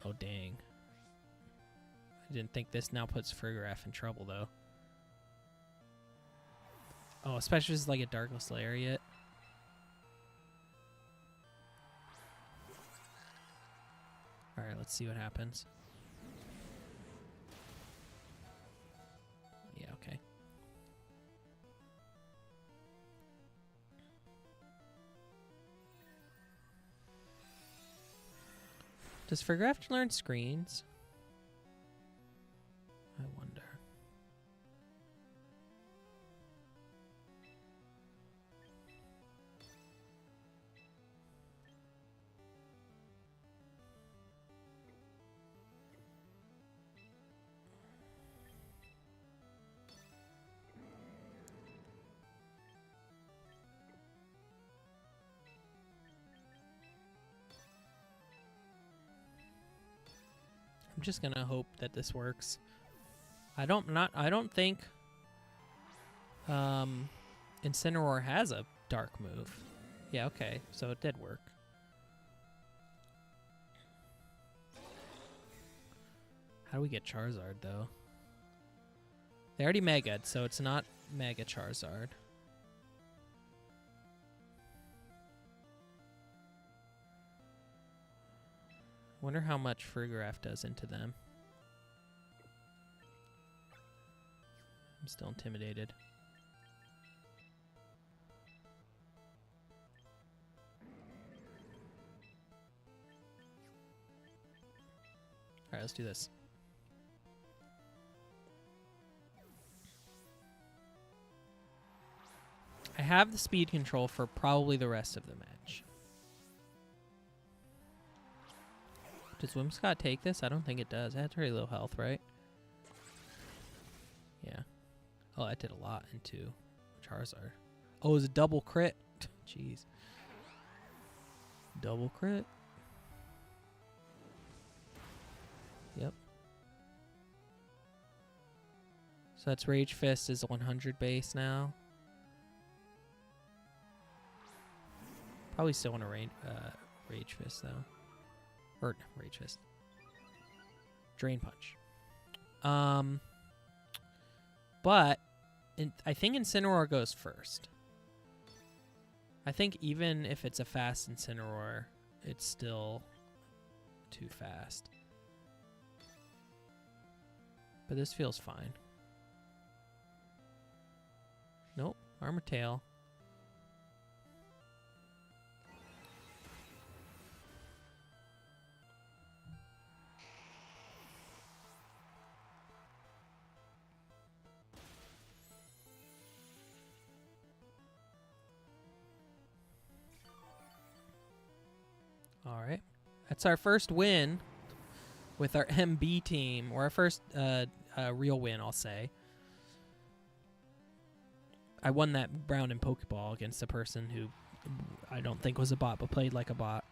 S1: Oh, dang. I didn't think this now puts Frigoraph in trouble, though. Oh, especially if it's like a Darkless Lariat. Alright, let's see what happens. Yeah, okay. Does Frigoraph learn screens? I wonder. I'm just gonna hope that this works. I don't think Incineroar has a dark move. Yeah, okay. So it did work. How do we get Charizard though? They already Mega'd, so it's not Mega Charizard. Wonder how much Frigoraph does into them. I'm still intimidated. Alright, let's do this. I have the speed control for probably the rest of the match. Does Whimsicott take this? I don't think it does. It has very low health, right? Yeah. Oh, that did a lot into Charizard. Oh, it was a double crit. Jeez. Double crit. Yep. So that's Rage Fist is 100 base now. Probably still want to Rage Fist, though. Or, Rage Fist. Drain Punch. But I think Incineroar goes first. I think even if it's a fast Incineroar, it's still too fast. But this feels fine. Nope, Armor Tail. All right. That's our first win with our MB team, or our first real win, I'll say. I won that round in Pokeball against a person who I don't think was a bot, but played like a bot.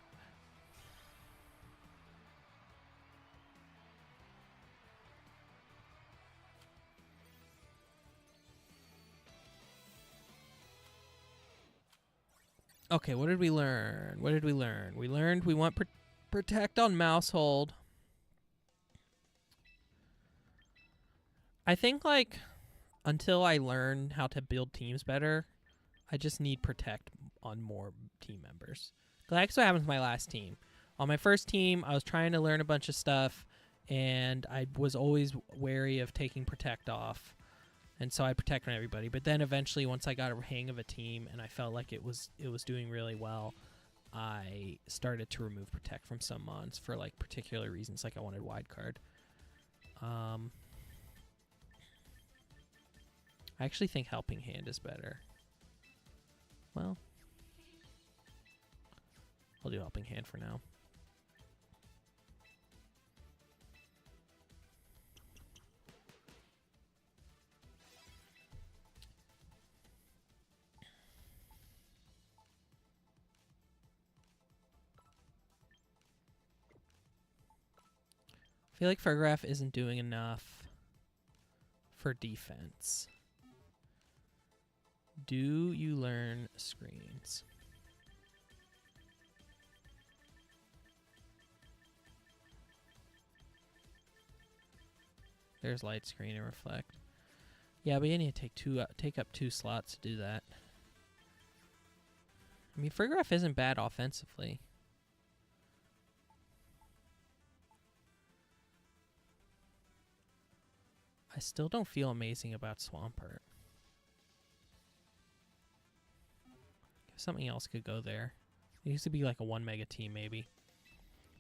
S1: Okay, what did we learn? What did we learn? We learned we want protect on mouse hold. I think, like, until I learn how to build teams better, I just need protect on more team members. That's what happened to my last team. On my first team, I was trying to learn a bunch of stuff, and I was always wary of taking protect off. And so I protect on everybody. But then eventually, once I got a hang of a team and I felt like it was doing really well, I started to remove protect from some mons for like particular reasons, like I wanted wide card. I actually think Helping Hand is better. Well, I'll do Helping Hand for now. I feel like Fargraph isn't doing enough for defense. Do you learn screens? There's Light Screen and Reflect. Yeah, but you need to take up 2 slots to do that. I mean, Fargraph isn't bad offensively. I still don't feel amazing about Swampert. Something else could go there. It used to be like a 1 mega team, maybe.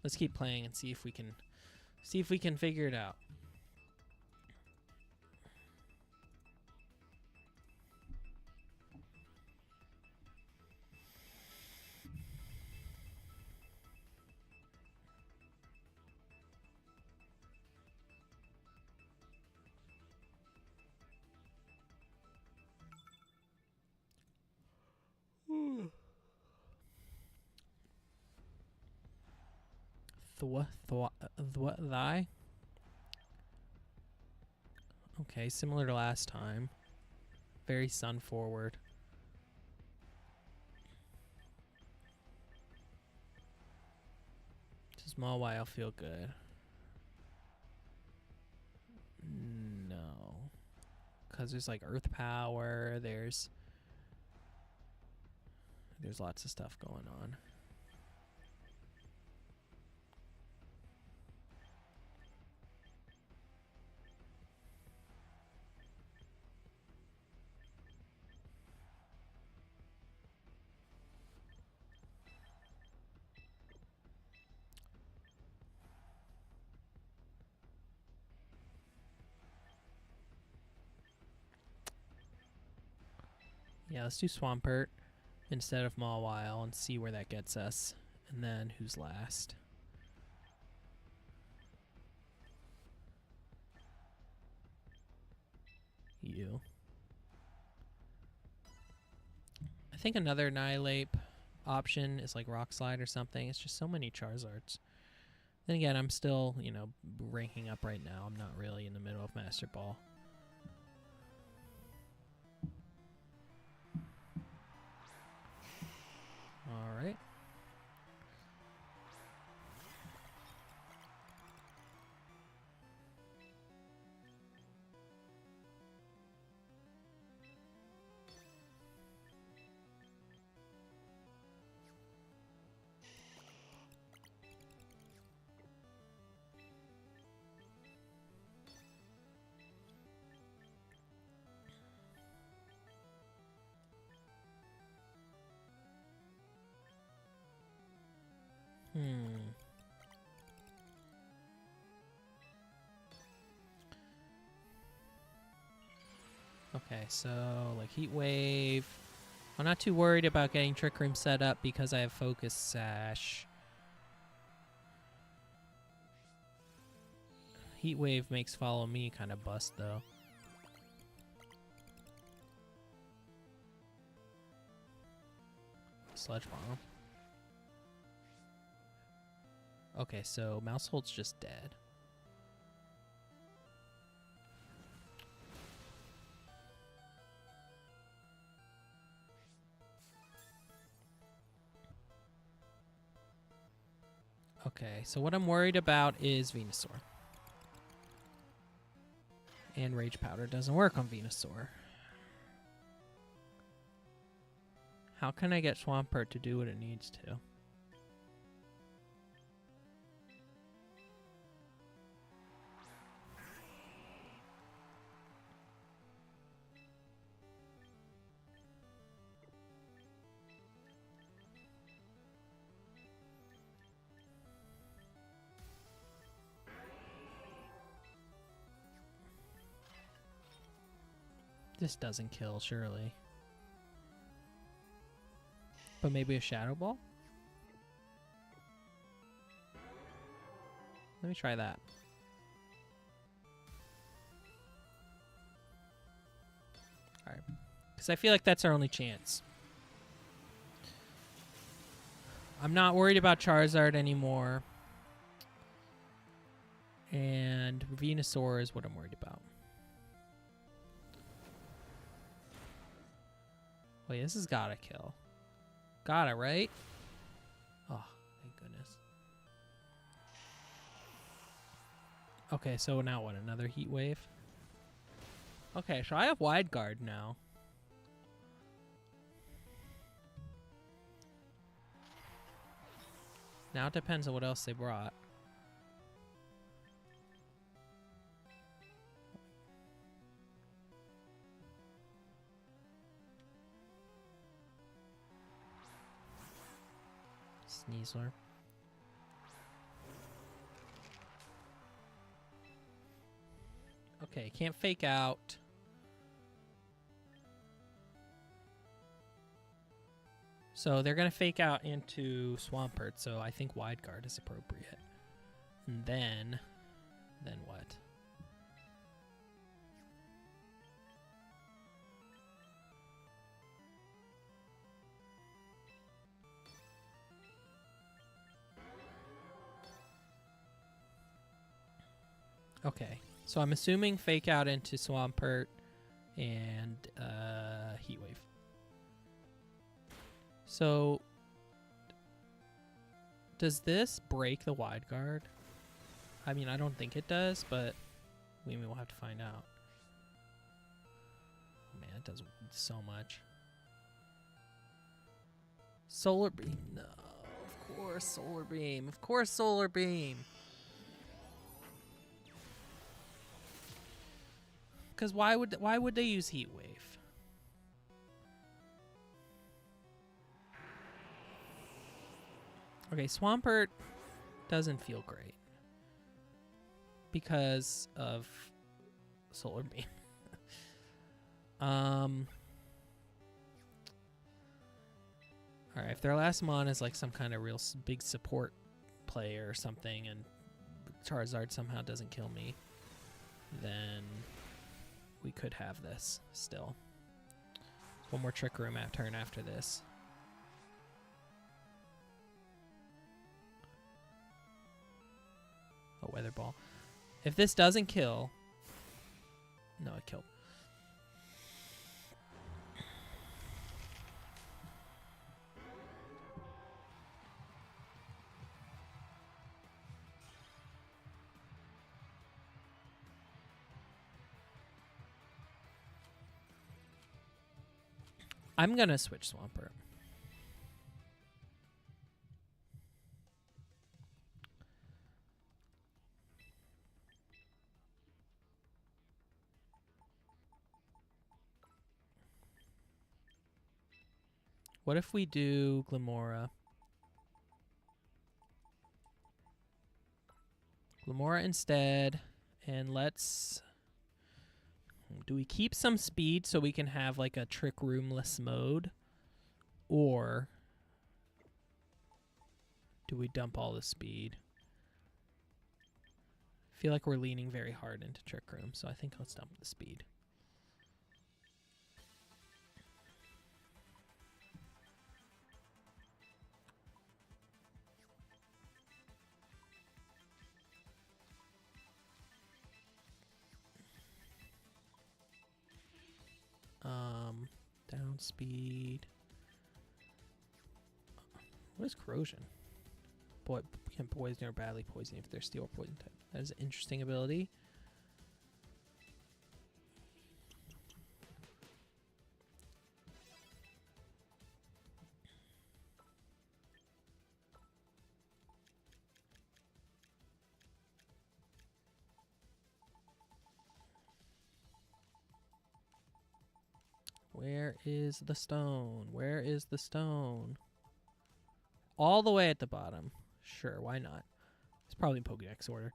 S1: Let's keep playing and see if we can figure it out. Thy? Okay, similar to last time. Very sun forward. Does Mawile feel good? No. Because there's like earth power, there's lots of stuff going on. Yeah, let's do Swampert instead of Mawile and see where that gets us. And then who's last? You. I think another Annihilate option is like Rock Slide or something. It's just so many Charizards. Then again, I'm still, you know, ranking up right now. I'm not really in the middle of Master Ball. All right. Okay, so like Heat Wave. I'm not too worried about getting Trick Room set up because I have Focus Sash. Heat Wave makes Follow Me kind of bust though. Sludge Bomb. Okay, so Mouseholt's just dead. Okay, so what I'm worried about is Venusaur. And Rage Powder doesn't work on Venusaur. How can I get Swampert to do what it needs to? This doesn't kill, surely. But maybe a Shadow Ball? Let me try that. Alright. Because I feel like that's our only chance. I'm not worried about Charizard anymore. And Venusaur is what I'm worried about. Wait, this has gotta kill. Gotta, right? Oh, thank goodness. Okay, so now what? Another Heat Wave? Okay, so I have Wide Guard now. Now it depends on what else they brought. Sneasler. Okay, can't fake out. So they're going to fake out into Swampert, so I think Wide Guard is appropriate. And then what? Okay, so I'm assuming fake out into Swampert and Heat Wave. So does this break the Wide Guard? I mean, I don't think it does, but maybe we'll have to find out. Man, it does so much. Solar Beam. No, of course Solar Beam. Of course Solar Beam. Because why would they use Heat Wave? Okay, Swampert doesn't feel great because of Solar Beam. Alright, if their last mon is like some kind of real big support player or something, and Charizard somehow doesn't kill me, then we could have this still. One more Trick Room turn after this. Oh, Weather Ball. If this doesn't kill... No, it killed. I'm going to switch Swampert. What if we do Glimora? Glimora instead, and let's... Do we keep some speed so we can have like a Trick Roomless mode? Or do we dump all the speed? I feel like we're leaning very hard into Trick Room, so I think let's dump the speed. Down speed. What is corrosion? Boy, can poison or badly poison if they're steel or poison type. That is an interesting ability. Where is the stone? Where is the stone? All the way at the bottom. Sure, why not? It's probably in Pokédex order.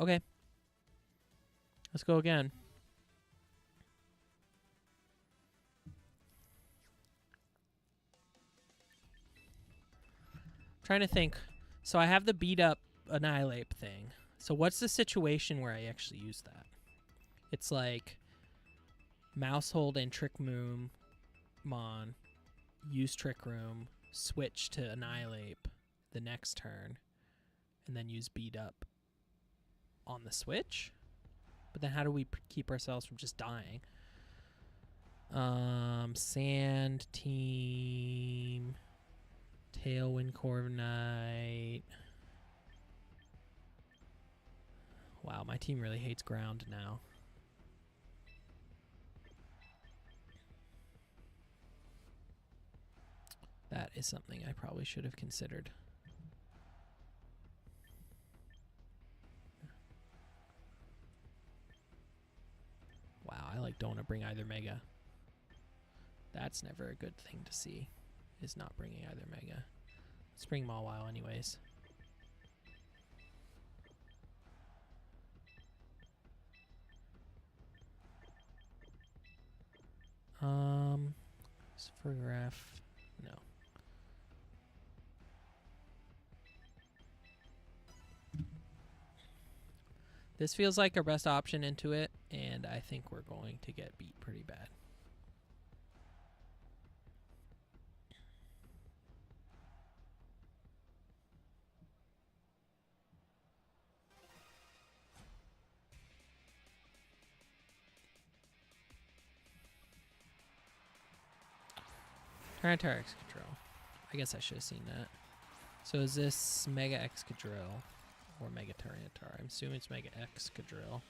S1: Okay. Let's go again. Trying to think. So I have the beat up Annihilate thing. So what's the situation where I actually use that? It's like Mouse Hold and Trick Room Mon, use Trick Room, switch to Annihilate the next turn, and then use beat up on the switch. But then how do we keep ourselves from just dying? Sand Team, Tailwind Corviknight. Wow, my team really hates ground now. That is something I probably should have considered. Wow, I don't want to bring either Mega. That's never a good thing to see, is not bringing either Mega. Let's bring Mawile anyways. Photograph, no. This feels like our best option into it, and I think we're going to get beat pretty bad. Tyranitar Excadrill. I guess I should have seen that. So is this Mega Excadrill or Mega Tyranitar? I'm assuming it's Mega Excadrill.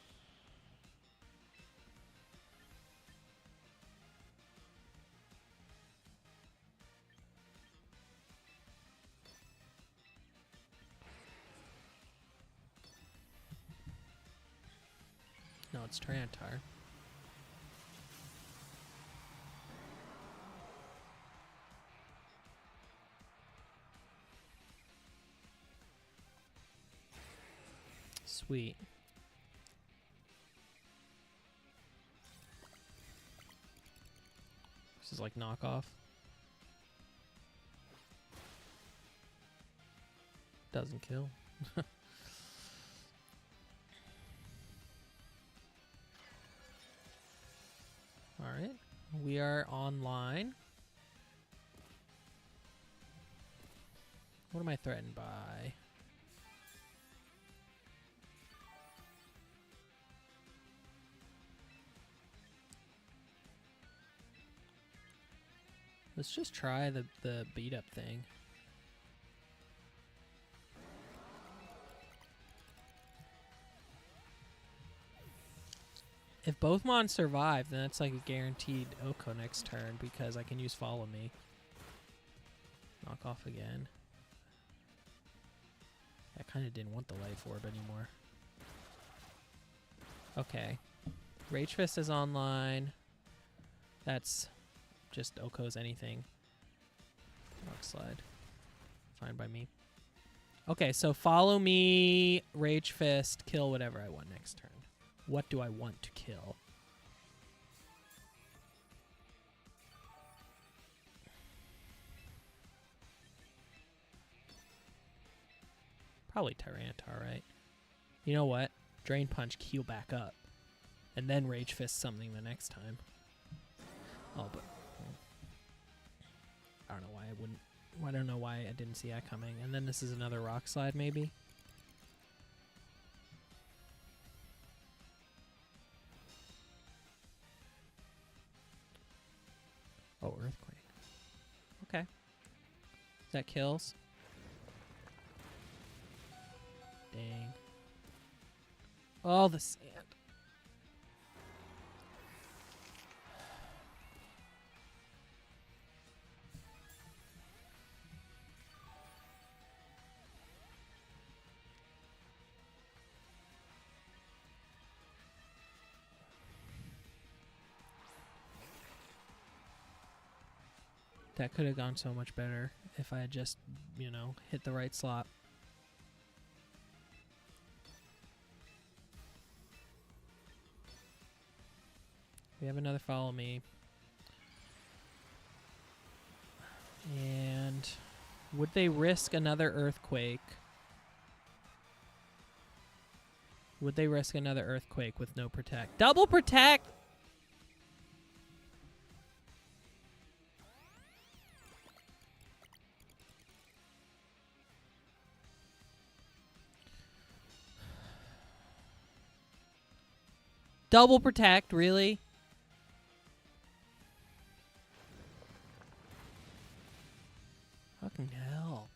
S1: No, it's Tyranitar. Sweet. This is like knockoff. Doesn't kill. Alright. We are online. What am I threatened by? Let's just try the beat up thing. If both mons survive, then that's like a guaranteed Oko next turn because I can use Follow Me. Knock off again. I kind of didn't want the Life Orb anymore. Okay. Rage Fist is online. That's just Oko's anything. Rock Slide. Fine by me. Okay, so Follow Me, Rage Fist, kill whatever I want next turn. What do I want to kill? Probably Tyranitar, right? You know what? Drain Punch, heal back up. And then Rage Fist something the next time. Oh, but... I don't know why I wouldn't... I don't know why I didn't see that coming. And then this is another Rock Slide, maybe? Oh, Earthquake. Okay. That kills. Dang. Oh, the sand. That could have gone so much better if I had just, you know, hit the right slot. We have another Follow Me. And would they risk another Earthquake? Would they risk another Earthquake with no Protect? Double Protect! Double Protect, really? Fucking hell.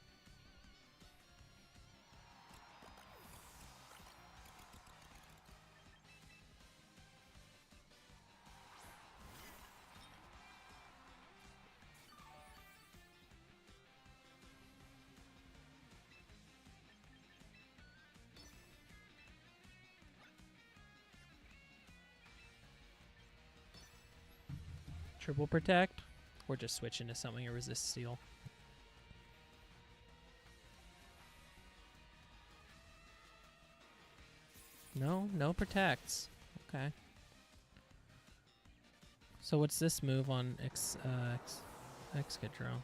S1: Triple Protect? Or just switch into something that resists Steel. No, no protects. Okay. So what's this move on Excadrill?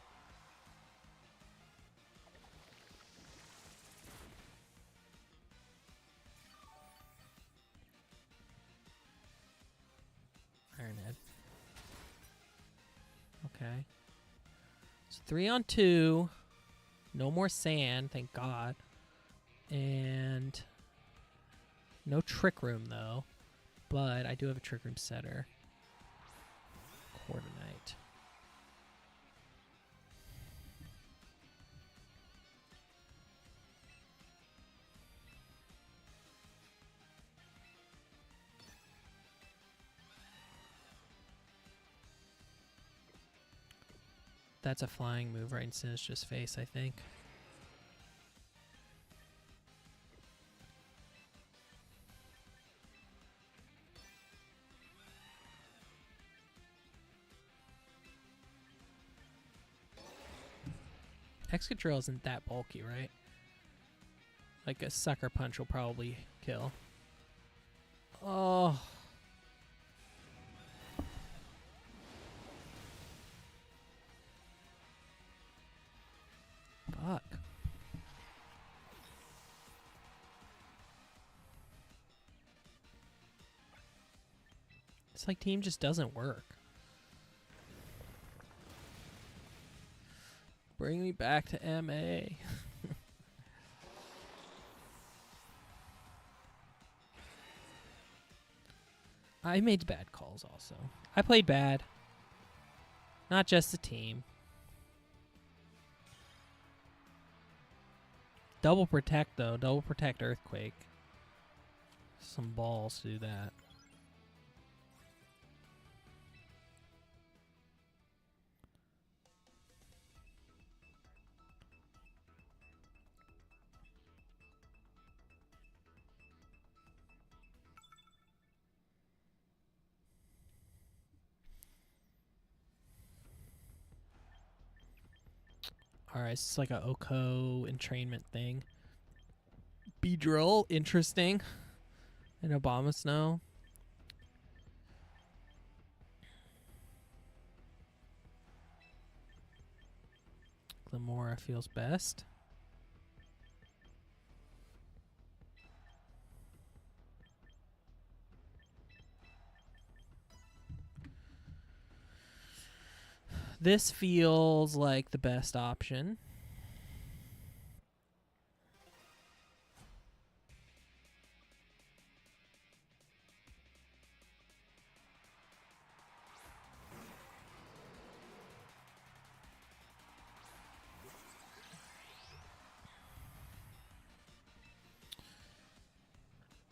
S1: Iron Head. Okay. So 3 on 2. No more sand, thank God. And no Trick Room, though. But I do have a Trick Room setter. Coordinate. That's a flying move right in Sinistra's face, I think. Excadrill isn't that bulky, right? Like a Sucker Punch will probably kill. Oh. Fuck. It's like team just doesn't work. Bring me back to MA. I made bad calls also. I played bad. Not just the team. Double protect though. Double protect earthquake. Some balls to do that. Alright, it's like a Oko entrainment thing. Beedrill, interesting. And Obama Snow. Glamora feels best. This feels like the best option.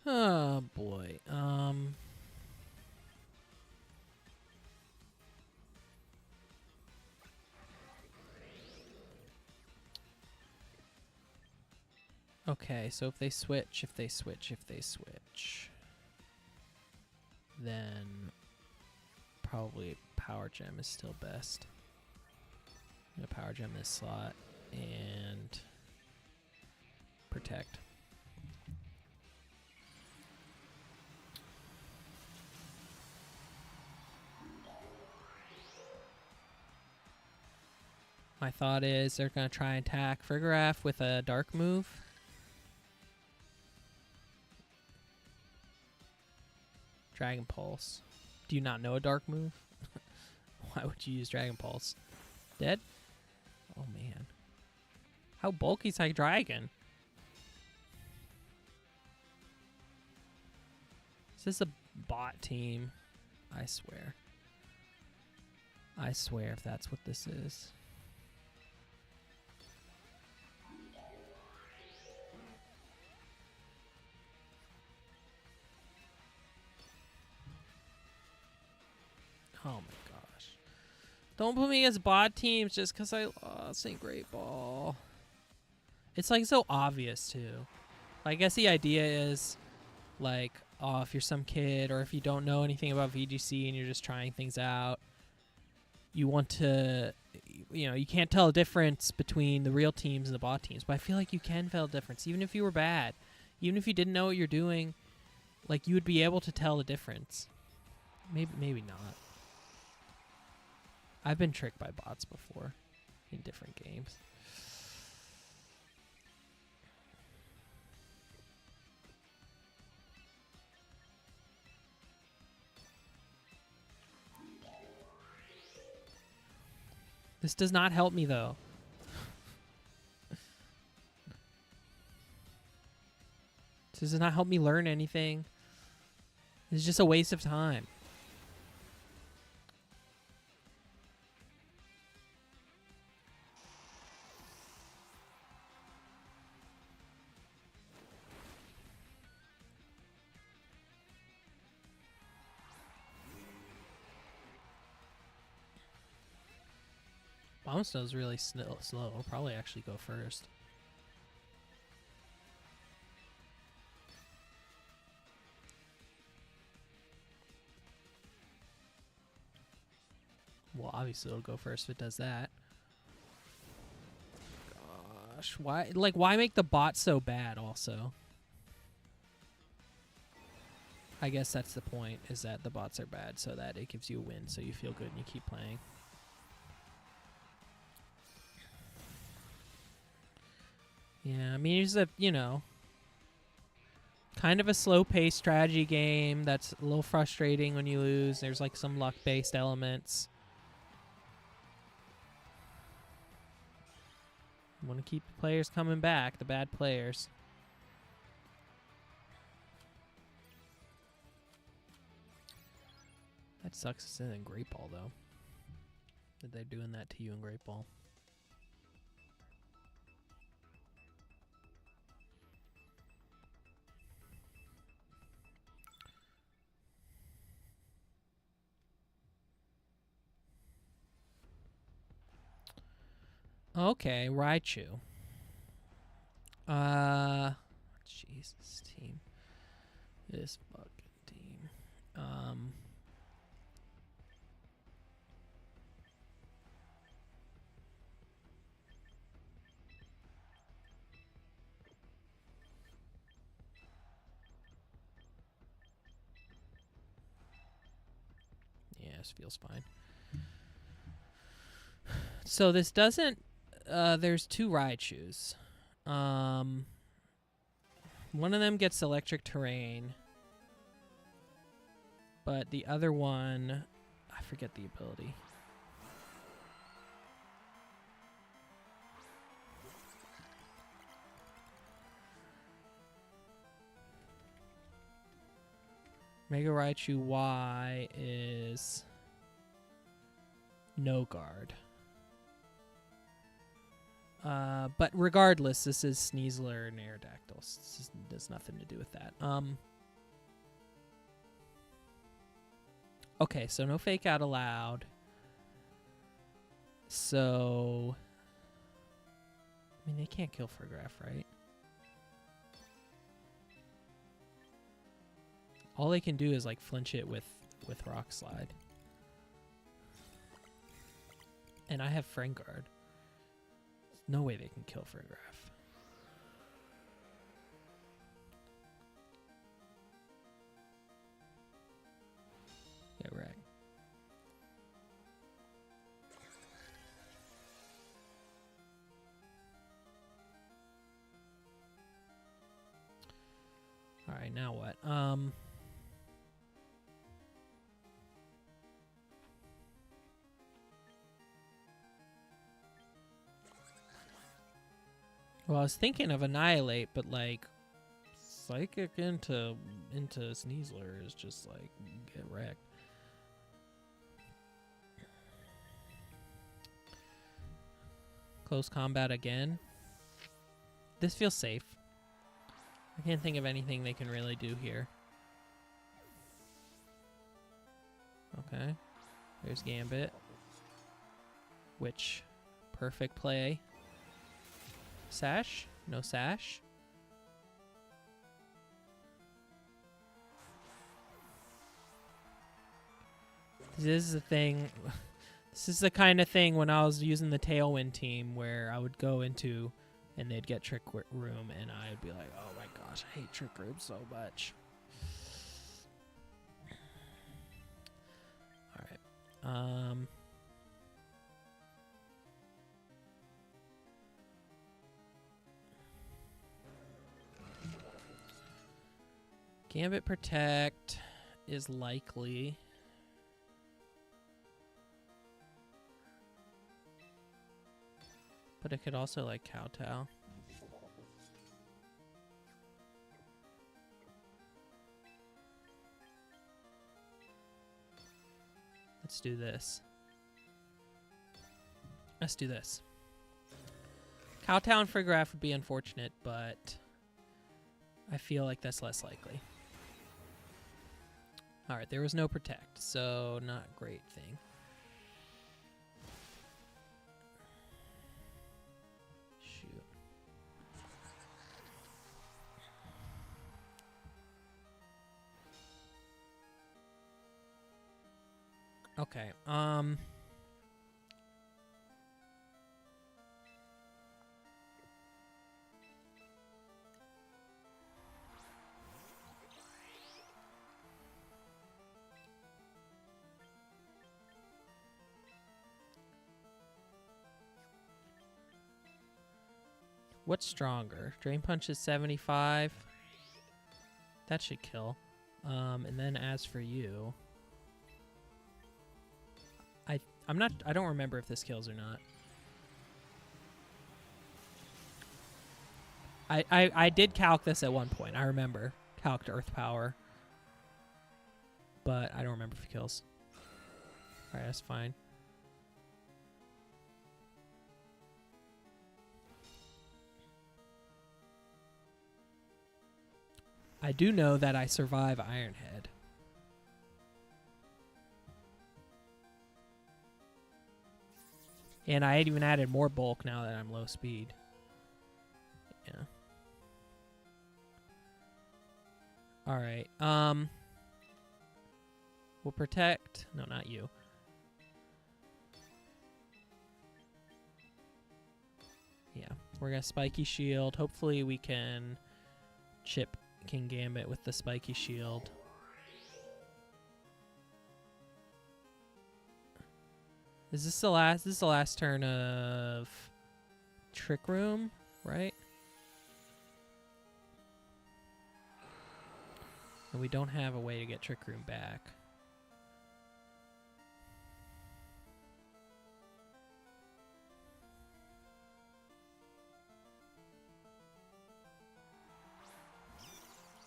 S1: Oh boy. Okay, so if they switch, then probably Power Gem is still best. I'm gonna Power Gem this slot and protect. My thought is they're gonna try and attack Frigoraph with a dark move. Dragon Pulse. Do you not know a dark move? Why would you use Dragon Pulse? Dead? Oh man. How bulky is that dragon? Is this a bot team? I swear. I swear if that's what this is. Oh my gosh. Don't put me against bot teams just because I lost a Great Ball. It's like so obvious too. I guess the idea is like, oh, if you're some kid or if you don't know anything about VGC and you're just trying things out, you want to, you know, you can't tell a difference between the real teams and the bot teams. But I feel like you can tell a difference. Even if you were bad, even if you didn't know what you're doing, like you would be able to tell the difference. Maybe not. I've been tricked by bots before in different games. This does not help me though. This does not help me learn anything. It's just a waste of time. Bomb Snow's really slow. I'll probably actually go first. Well, obviously it'll go first if it does that. Gosh, why? Like, why make the bot so bad? Also, I guess that's the point, is that the bots are bad so that it gives you a win, so you feel good and you keep playing. Yeah, I mean, it's a, you know, kind of a slow-paced strategy game that's a little frustrating when you lose. There's like some luck-based elements. Want to keep the players coming back, the bad players. That sucks. It's in Great Ball, though. That they're doing that to you in Great Ball. Okay, Raichu. Jesus, team. This fucking team. Yeah, this feels fine. So this doesn't. There's 2 Raichus. One of them gets electric terrain, but the other one, I forget the ability. Mega Raichu Y is no guard. But regardless, this is Sneasler and Aerodactyl. This has nothing to do with that. Okay, so no fake out allowed. So, I mean, they can't kill Fargraph, right? All they can do is like flinch it with Rock Slide. And I have Frengard. No way they can kill Fargraph. Yeah, right. All right, now what? Well, I was thinking of Annihilate, but like Psychic into Sneasler is just like get wrecked. Close combat again. This feels safe. I can't think of anything they can really do here. Okay. There's Gambit. Which, perfect play. Sash? No sash? This is the thing. This is the kind of thing when I was using the Tailwind team where I would go into and they'd get Trick Room and I'd be like, oh my gosh, I hate Trick Room so much. Alright. Gambit Protect is likely. But it could also like kowtow. Let's do this. Let's do this. Kowtow and Fargraph would be unfortunate, but I feel like that's less likely. Alright, there was no protect, so not a great thing. Shoot. Okay, What's stronger? Drain Punch is 75. That should kill. And then as for you, I don't remember if this kills or not. I did calc this at one point. I remember calced Earth Power, but I don't remember if it kills. All right, that's fine. I do know that I survive Iron Head. And I even added more bulk now that I'm low speed. Yeah. Alright. We'll protect. No, not you. Yeah. We're going to Spiky Shield. Hopefully we can chip King Gambit with the Spiky Shield. Is this the last? This is the last turn of Trick Room, right? And we don't have a way to get Trick Room back.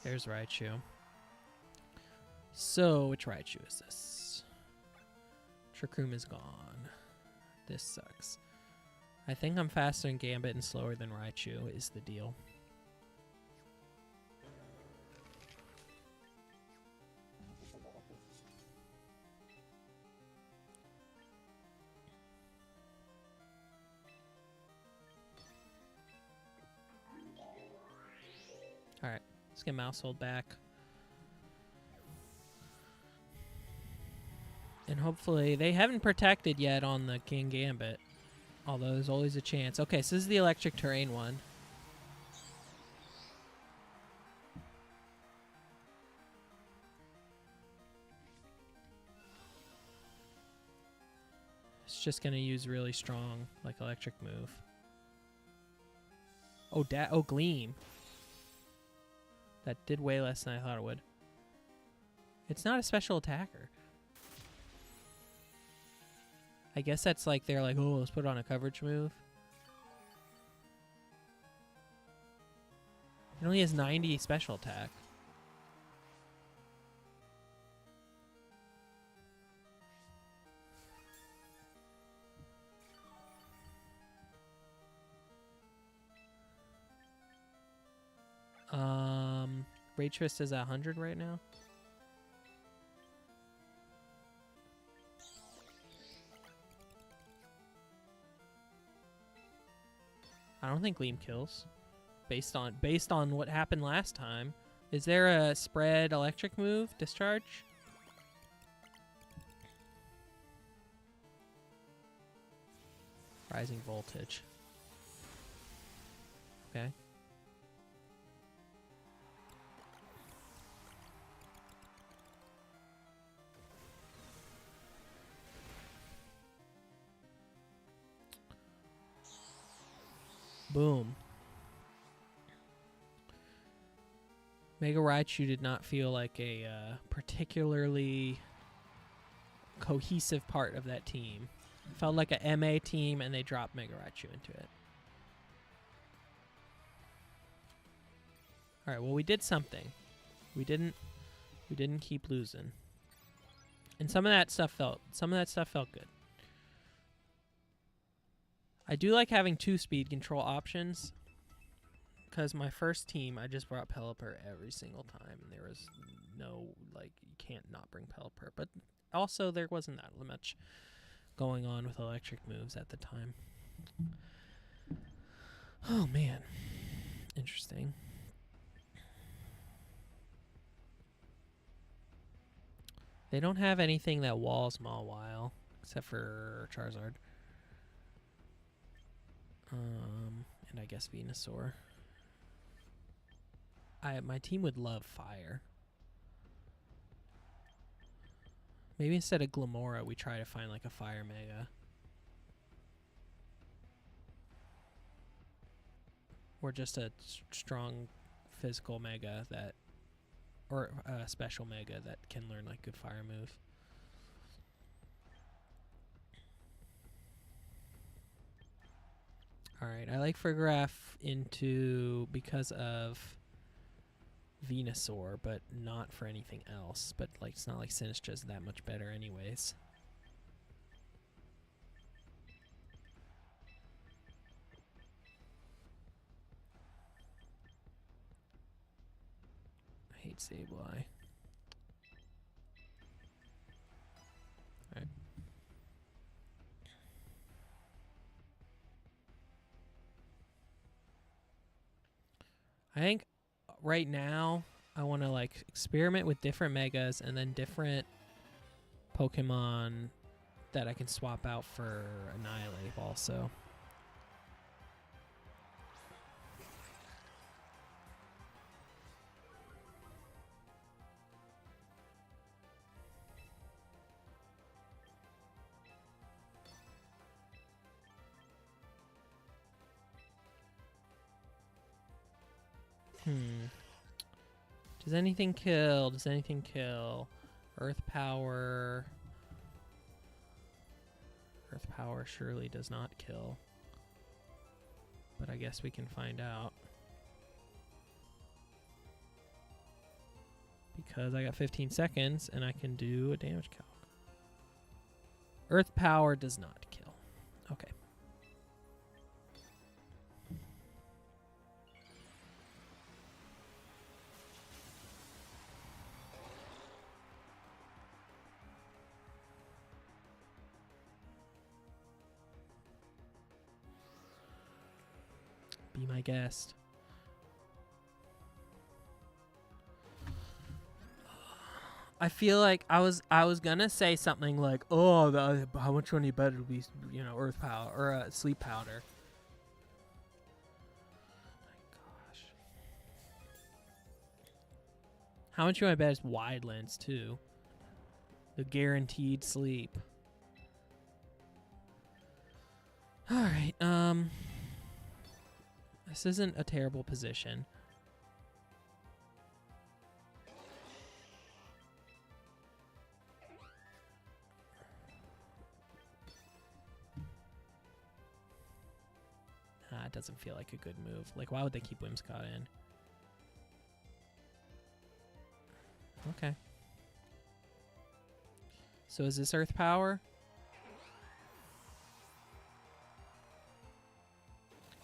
S1: There's Raichu. So, which Raichu is this? Trick Room is gone. This sucks. I think I'm faster than Gambit and slower than Raichu is the deal. Alright, let's get Mousehold back. And hopefully, they haven't protected yet on the King Gambit. Although there's always a chance. Okay, so this is the electric terrain one. It's just going to use really strong, like, electric move. Oh, Gleam. That did way less than I thought it would. It's not a special attacker. I guess that's like, they're like, oh, let's put on a coverage move. It only has 90 special attack. Rage Fist is at 100 right now. I don't think Gleam kills. Based on what happened last time. Is there a spread electric move? Discharge? Rising voltage. Okay. Boom. Mega Raichu did not feel like a particularly cohesive part of that team. It felt like a MA team, and they dropped Mega Raichu into it. All right, well, we did something. We didn't keep losing. And some of that stuff felt good. I do like having 2 speed control options, because my first team, I just brought Pelipper every single time, and there was no, like, you can't not bring Pelipper. But also, there wasn't that much going on with electric moves at the time. Oh, man. Interesting. They don't have anything that walls Mawile, except for Charizard. And I guess Venusaur. My team would love fire. Maybe instead of Glamora, we try to find like a fire mega. Or just a strong physical mega that, or a special mega that can learn like good fire moves. Alright, I like Farigiraf into because of Venusaur, but not for anything else. But like it's not like Sinistra's that much better anyways. I hate Sableye. Alright. I think right now I want to like experiment with different megas and then different Pokemon that I can swap out for Annihilate also. Does anything kill? Does anything kill? Earth Power. Earth Power surely does not kill. But I guess we can find out. Because I got 15 seconds and I can do a damage calc. Earth Power does not kill. Okay. Be my guest. I feel like I was gonna say something like, "Oh, how much money better to be, you know, Earth Power or Sleep Powder." My gosh, how much do I bet is Wide Lens too? The guaranteed sleep. All right, this isn't a terrible position. It doesn't feel like a good move. Like, why would they keep Whimsicott in? Okay. So is this Earth Power?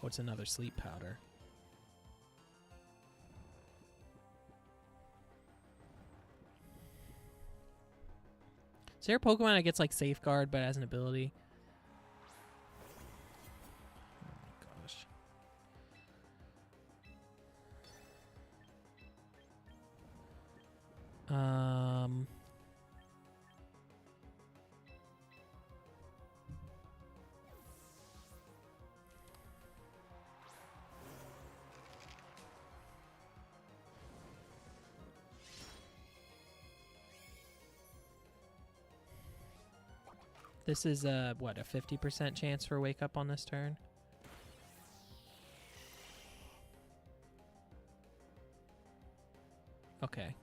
S1: Oh, it's another Sleep Powder. Is there a Pokemon that gets like Safeguard but has an ability? This is what, a 50% chance for Wake Up on this turn? Okay.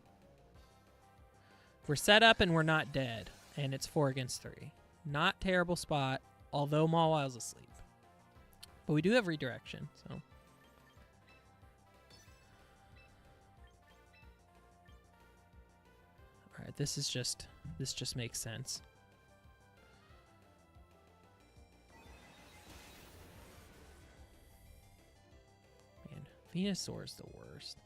S1: We're set up and we're not dead, and it's 4 against 3. Not terrible spot, although Mawile's asleep. But we do have redirection, so. Alright, this just makes sense. Man, Venusaur's the worst.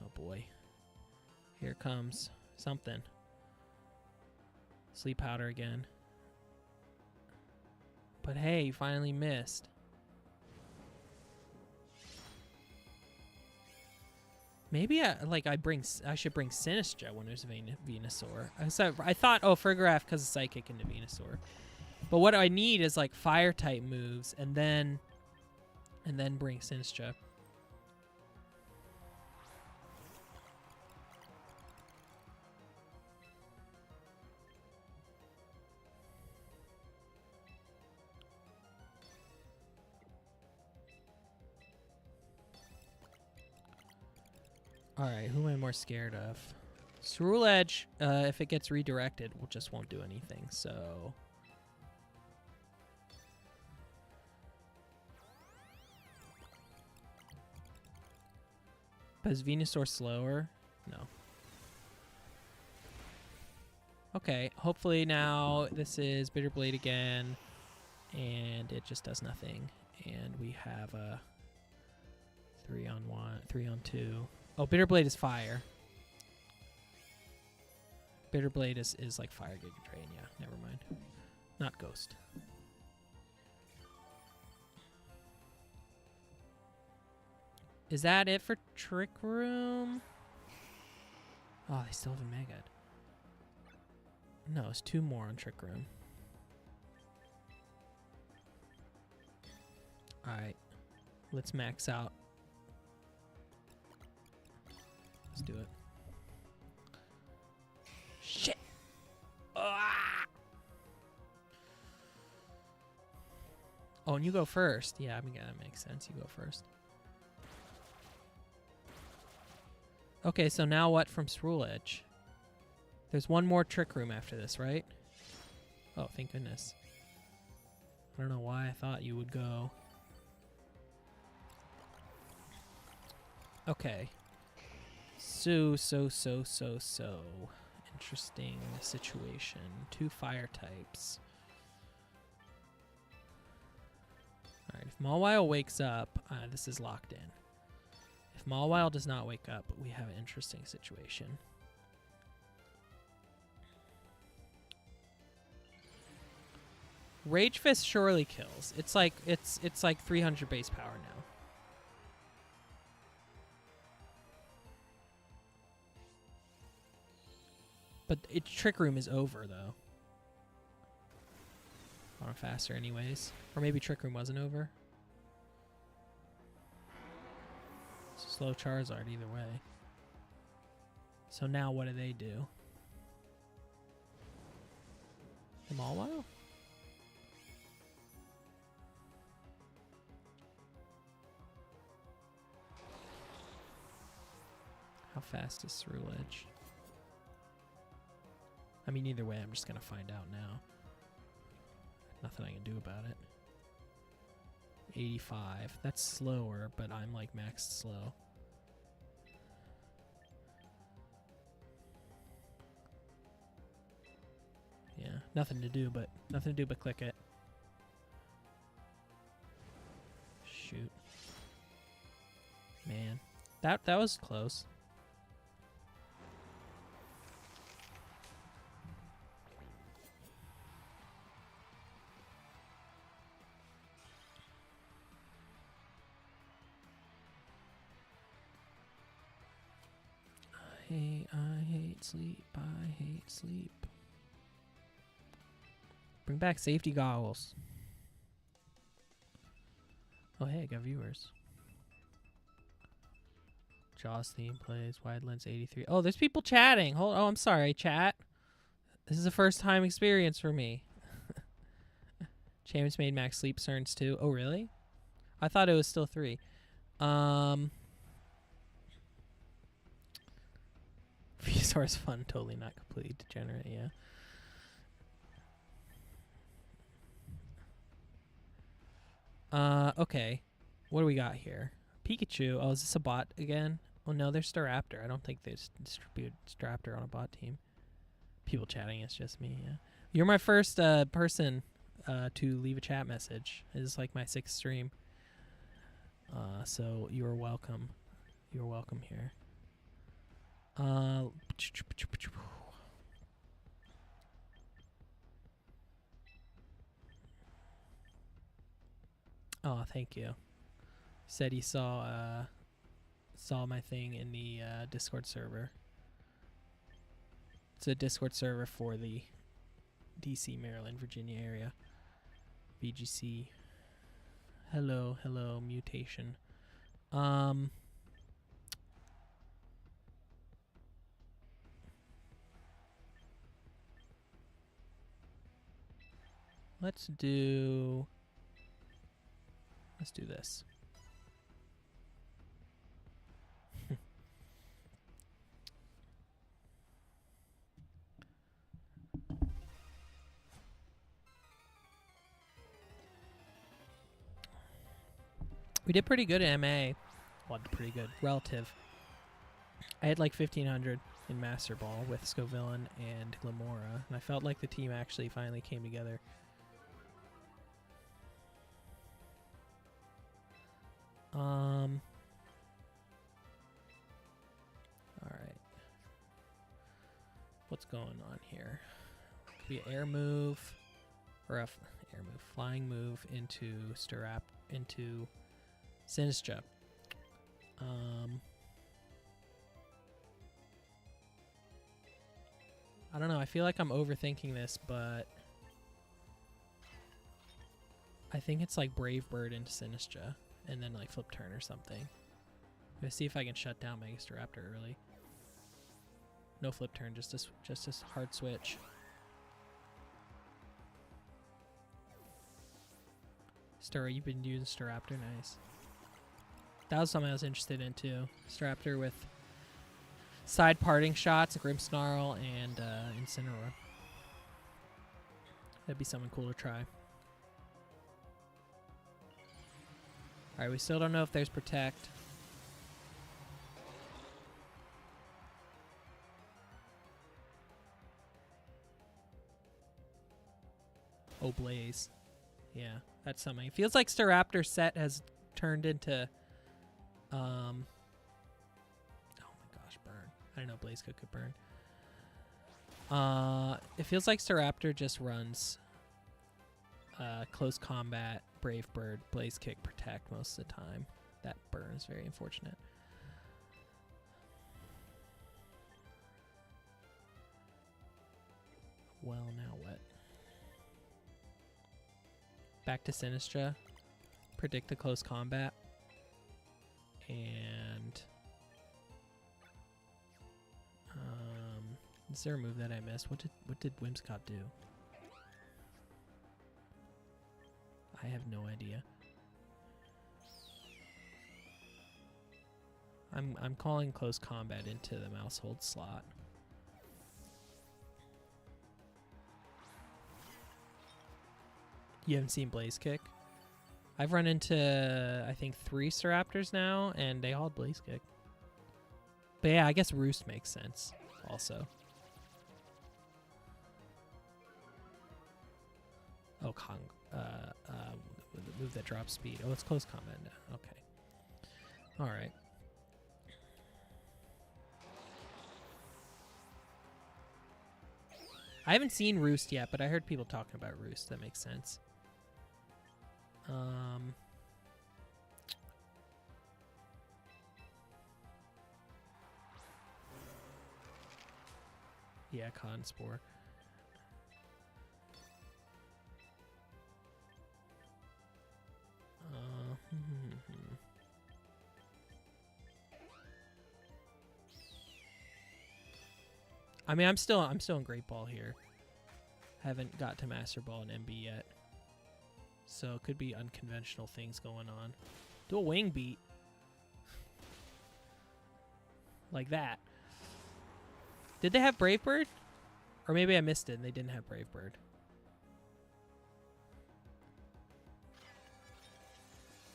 S1: Oh boy. Here comes something. Sleep Powder again. But hey, you finally missed. Maybe I should bring Sinistcha when there's Venusaur. I thought, oh, Farigiraf because of Psychic into Venusaur. But what I need is like Fire type moves and then bring Sinistcha. Alright, who am I more scared of? Cerulean Edge, if it gets redirected, just won't do anything, so... But is Venusaur slower? No. Okay, hopefully now this is Bitter Blade again, and it just does nothing. And we have a 3-on-1, 3-on-2. Oh, Bitter Blade is fire. Bitter Blade is like Fire Giga Drain, yeah, never mind. Not Ghost. Is that it for Trick Room? Oh, they still have a Mega. No, it's 2 more on Trick Room. Alright. Let's max out. Let's do it. Shit! Ah! Oh, and you go first. Yeah, I mean, that makes sense. You go first. Okay, so now what from Cerulean Edge? There's one more Trick Room after this, right? Oh, thank goodness. I don't know why I thought you would go. Okay. So interesting situation. 2 fire types. Alright, if Mawile wakes up, this is locked in. If Mawile does not wake up, we have an interesting situation. Rage Fist surely kills. It's like 300 base power now. But Trick Room is over though. Oh, I'm faster anyways. Or maybe Trick Room wasn't over. Slow Charizard either way. So now what do they do? The Mawile? How fast is Cerulean Edge? I mean, either way, I'm just going to find out now. Nothing I can do about it. 85. That's slower, but I'm like maxed slow. Yeah, nothing to do but click it. Shoot. Man, that was close. I hate sleep. I hate sleep. Bring back safety goggles. Oh, hey, I got viewers. Jaws theme plays. Wide lens 83. Oh, there's people chatting. Oh, I'm sorry, chat. This is a first time experience for me. James made max sleep cerns too. Oh, really? I thought it was still 3. Venusaur is fun, totally not completely degenerate, yeah. Okay. What do we got here? Pikachu. Oh, is this a bot again? Oh, no, there's Staraptor. I don't think they distribute Staraptor on a bot team. People chatting, it's just me, yeah. You're my first person to leave a chat message. This is like my 6th stream. So you're welcome. You're welcome here. Oh, thank you. Said he saw my thing in the Discord server. It's a Discord server for the DC, Maryland, Virginia area. VGC. Hello, mutation. Let's do this. We did pretty good at MA. Well, pretty good. Relative. I had like 1,500 in Master Ball with Scovillain and Glamora, and I felt like the team actually finally came together. Alright. What's going on here? Could be an air move, or a air move, flying move into into Sinistra. I don't know. I feel like I'm overthinking this, but I think it's like Brave Bird into Sinistra, and then like flip turn or something. I'm gonna see if I can shut down Megastaraptor early. No flip turn, just a hard switch. Star, you've been using Staraptor, nice. That was something I was interested in too. Staraptor with side parting shots, Grimmsnarl, and Incineroar. That'd be something cool to try. Alright, we still don't know if there's Protect. Oh, Blaze. Yeah, that's something. It feels like Staraptor set has turned into... oh my gosh, burn. I didn't know Blaze could burn. It feels like Staraptor just runs close combat, Brave Bird, Blaze Kick, Protect most of the time. That burn is very unfortunate. Well, now what? Back to Sinistra. Predict the close combat. And... is there a move that I missed? What did Whimsicott do? I have no idea. I'm calling close combat into the mouse hold slot. You haven't seen Blaze Kick? I've run into I think 3 Staraptors now, and they all had Blaze Kick. But yeah, I guess Roost makes sense also. Oh, move that drops speed. Oh, it's close combat now. Okay. All right. I haven't seen Roost yet, but I heard people talking about Roost. That makes sense. Yeah, Conspore. I mean, I'm still in Great Ball here. Haven't got to Master Ball and MB yet, so it could be unconventional things going on. Do a wing beat like that. Did they have Brave Bird? Or maybe I missed it and they didn't have Brave Bird.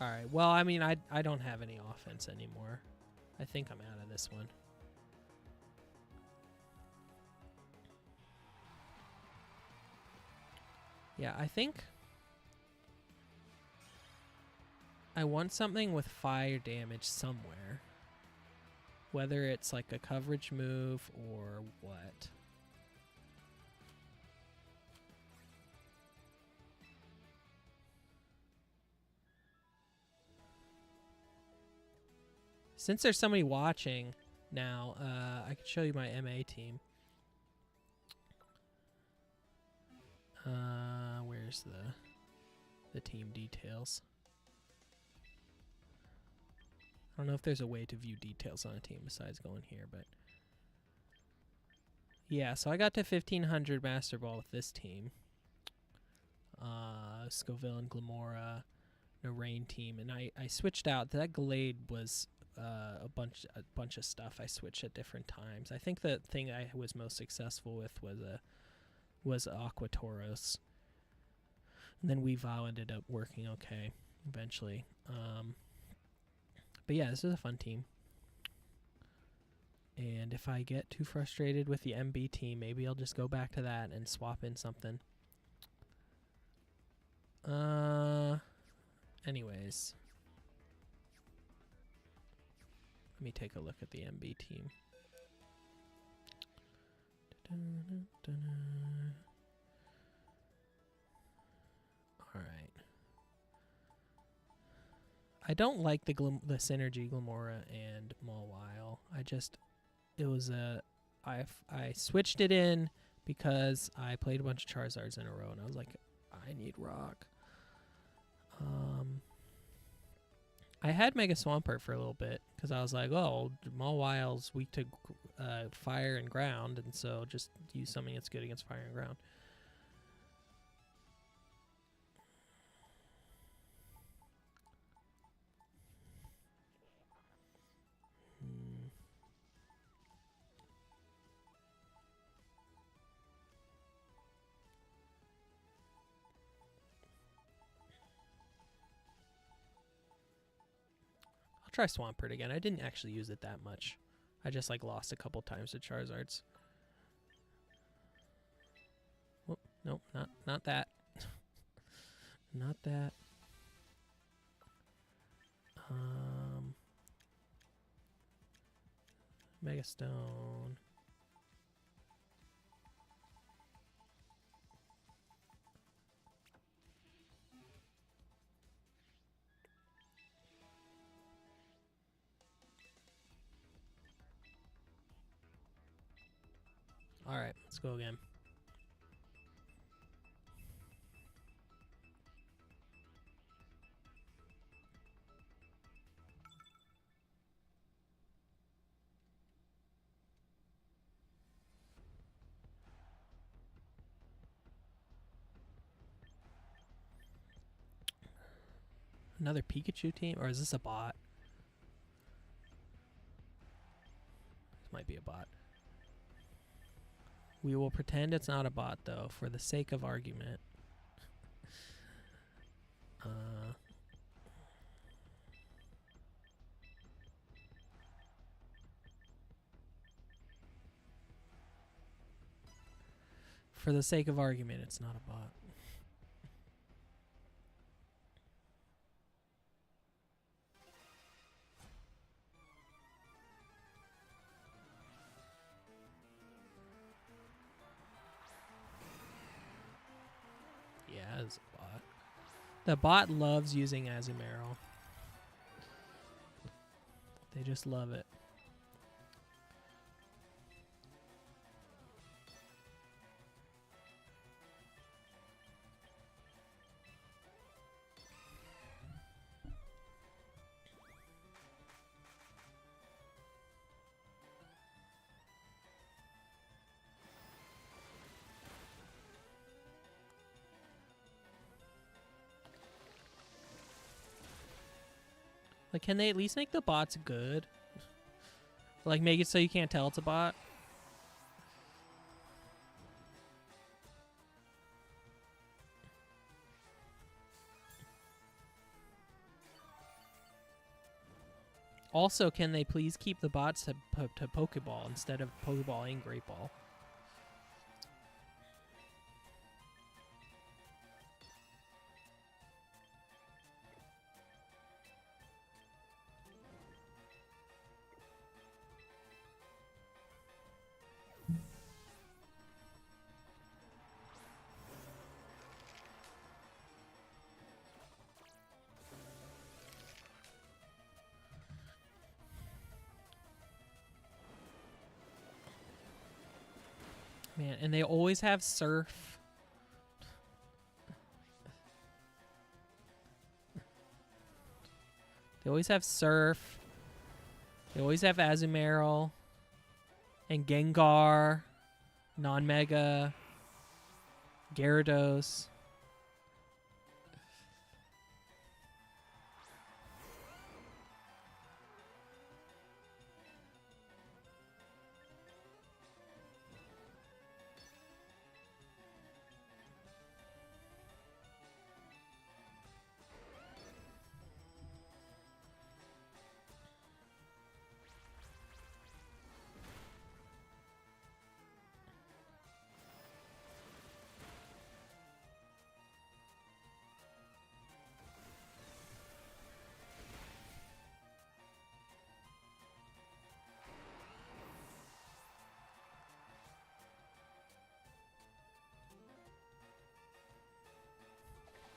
S1: Alright, well, I mean, I don't have any offense anymore. I think I'm out of this one. Yeah, I think I want something with fire damage somewhere. Whether it's like a coverage move or what. Since there's somebody watching now, I can show you my MA team. Where's the team details? I don't know if there's a way to view details on a team besides going here, but yeah, so I got to 1,500 Master Ball with this team. Scovillain, Glamora, no Rain team, and I switched out. That Glade was a bunch of stuff I switched at different times. I think the thing I was most successful with was Aquatoros. And then Weavile ended up working okay eventually. But yeah, this is a fun team. And if I get too frustrated with the MB team, maybe I'll just go back to that and swap in something. Anyways. Let me take a look at the MB team. Alright. I don't like the Synergy Glamora and Mawile. I switched it in because I played a bunch of Charizards in a row and I was like, I need rock. I had Mega Swampert for a little bit because I was like, oh, Mawile's weak to fire and ground, and so just use something that's good against fire and ground. I'll try Swampert again. I didn't actually use it that much. I just like lost a couple times to Charizards. Whoop, nope, not that. Not that. Mega Stone. All right, let's go again. Another Pikachu team? Or is this a bot? This might be a bot. We will pretend it's not a bot, though, for the sake of argument. For the sake of argument, it's not a bot. Yeah, it's a bot. The bot loves using Azumarill. They just love it. Like, can they at least make the bots good? Like, make it so you can't tell it's a bot? Also, can they please keep the bots to Pokeball instead of Pokeball and Great Ball? Man, and they always have Surf. They always have Surf. They always have Azumarill. And Gengar. Non-Mega. Gyarados.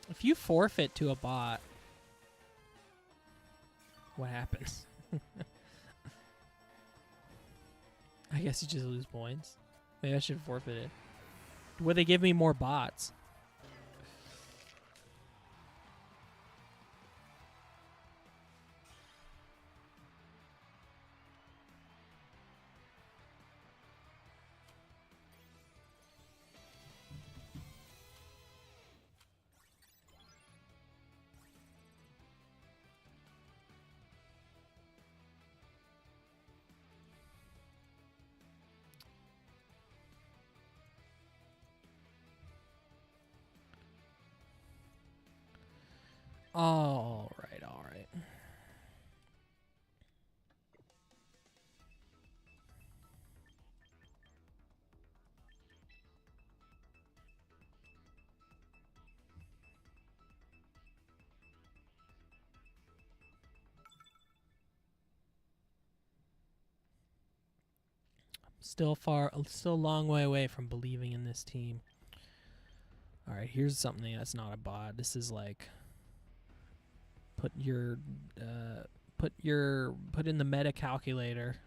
S1: If you forfeit to a bot, what happens? I guess you just lose points. Maybe I should forfeit it. Would they give me more bots? All right, all right. Still a long way away from believing in this team. All right, here's something that's not a bot. This is like put in the meta calculator.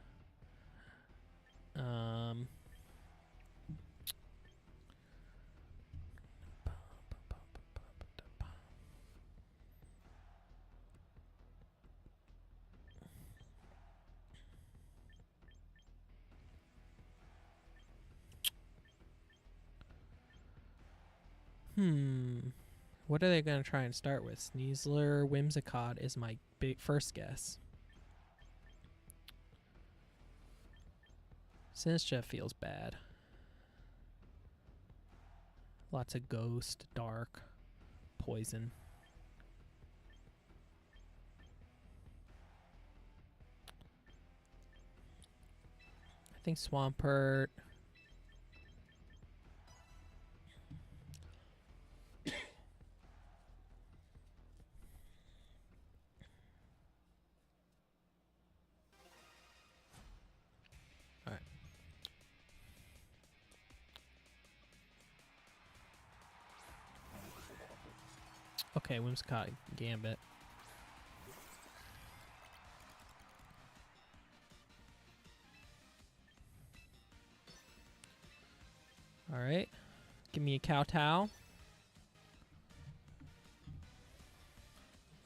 S1: What are they going to try and start with? Sneasler, Whimsicott is my first guess. Sinistra feels bad. Lots of ghost, dark, poison. I think Swampert. Okay, Whimsicott, Gambit. Alright. Give me a Kowtow.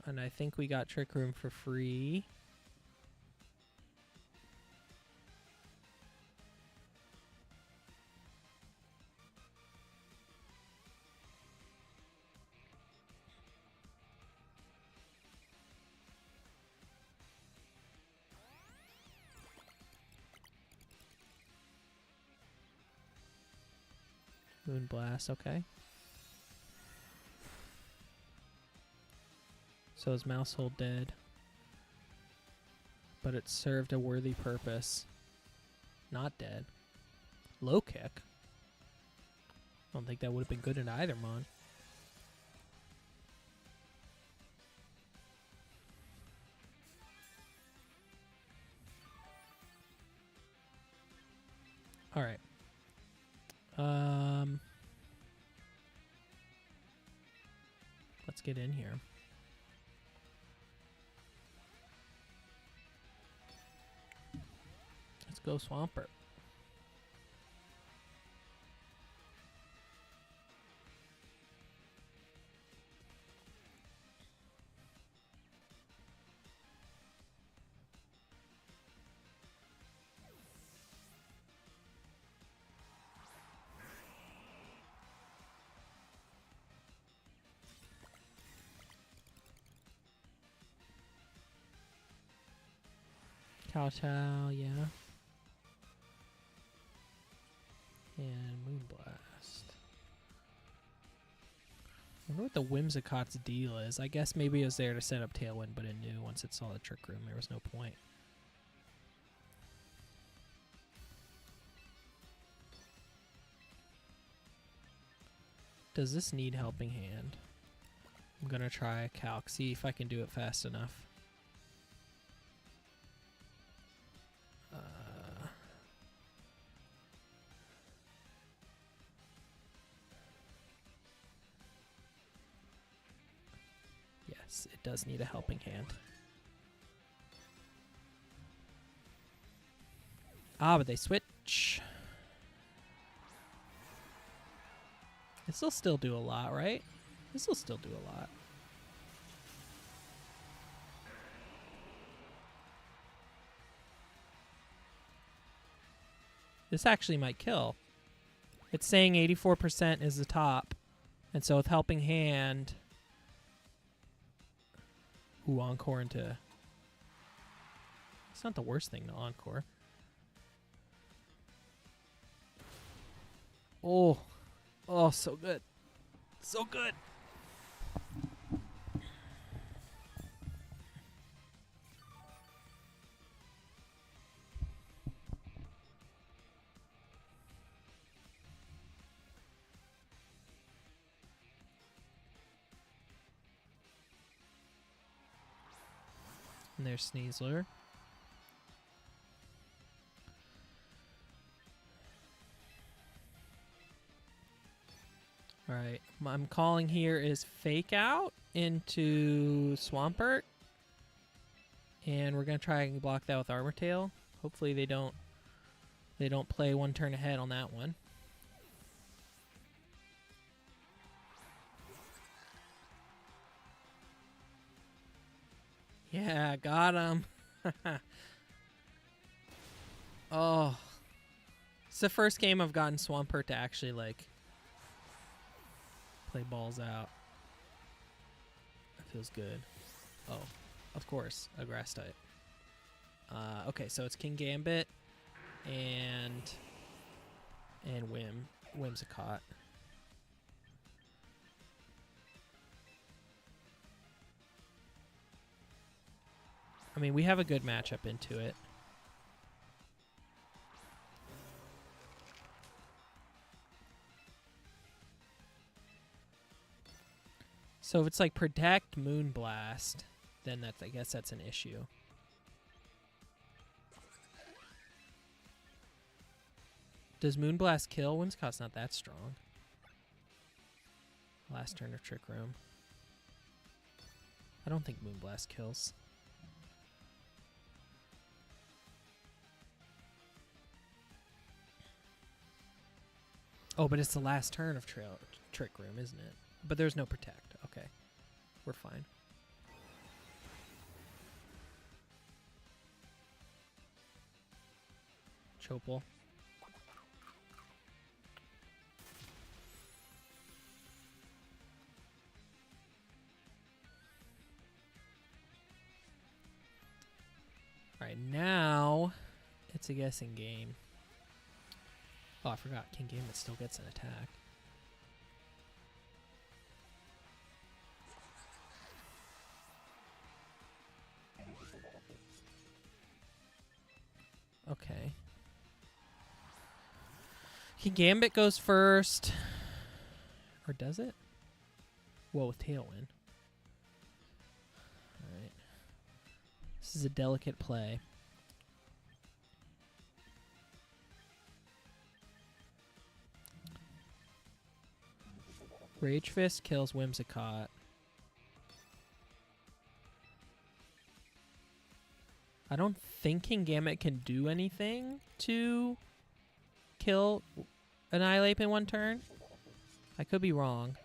S1: And I think we got Trick Room for free. Moonblast, okay. So is Mousehold dead? But it served a worthy purpose. Not dead. Low kick? I don't think that would have been good in either mon. Alright. Let's get in here. Let's go Swampert. Kowtow, yeah. And Moonblast. I wonder what the Whimsicott's deal is. I guess maybe it was there to set up Tailwind, but it knew once it saw the Trick Room there was no point. Does this need Helping Hand? I'm gonna try a calc, see if I can do it fast enough. Yes, it does need a helping hand. Ah, but they switch. This will still do a lot, right? This will still do a lot. This actually might kill. It's saying 84% is the top. And so with helping hand... Ooh, encore into... It's not the worst thing to encore. Oh. Oh, so good. So good. And there's Sneasler. Alright, I'm calling here is Fake Out into Swampert. And we're gonna try and block that with Armor Tail. Hopefully they don't play one turn ahead on that one. Yeah, got him. Oh. It's the first game I've gotten Swampert to actually, like, play balls out. That feels good. Oh, of course, a grass type. Okay, so it's King Gambit and Whimsicott. I mean, we have a good matchup into it. So if it's like Protect Moonblast, then I guess that's an issue. Does Moonblast kill? Whimsicott's not that strong. Last turn of Trick Room. I don't think Moonblast kills. Oh, but it's the last turn of Trick Room, isn't it? But there's no Protect. Okay. We're fine. Chopel. Alright, now it's a guessing game. Oh, I forgot. King Gambit still gets an attack. Okay. King Gambit goes first. Or does it? Whoa, with Tailwind. Alright. This is a delicate play. Rage Fist kills Whimsicott. I don't think King Gambit can do anything to kill Annihilate in one turn. I could be wrong.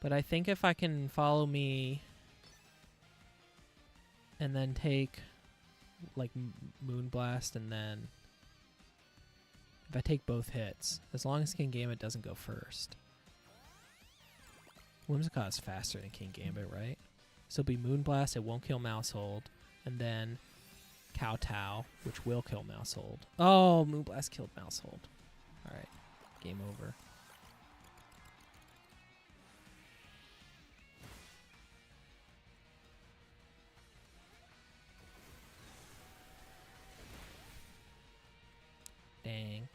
S1: But I think if I can follow me and then take like Moonblast and then if I take both hits, as long as King Gambit doesn't go first. Whimsicott is faster than King Gambit, right? So it'll be Moonblast, it won't kill Mousehold, and then Kowtow, which will kill Mousehold. Oh, Moonblast killed Mousehold. Alright, game over. Dang.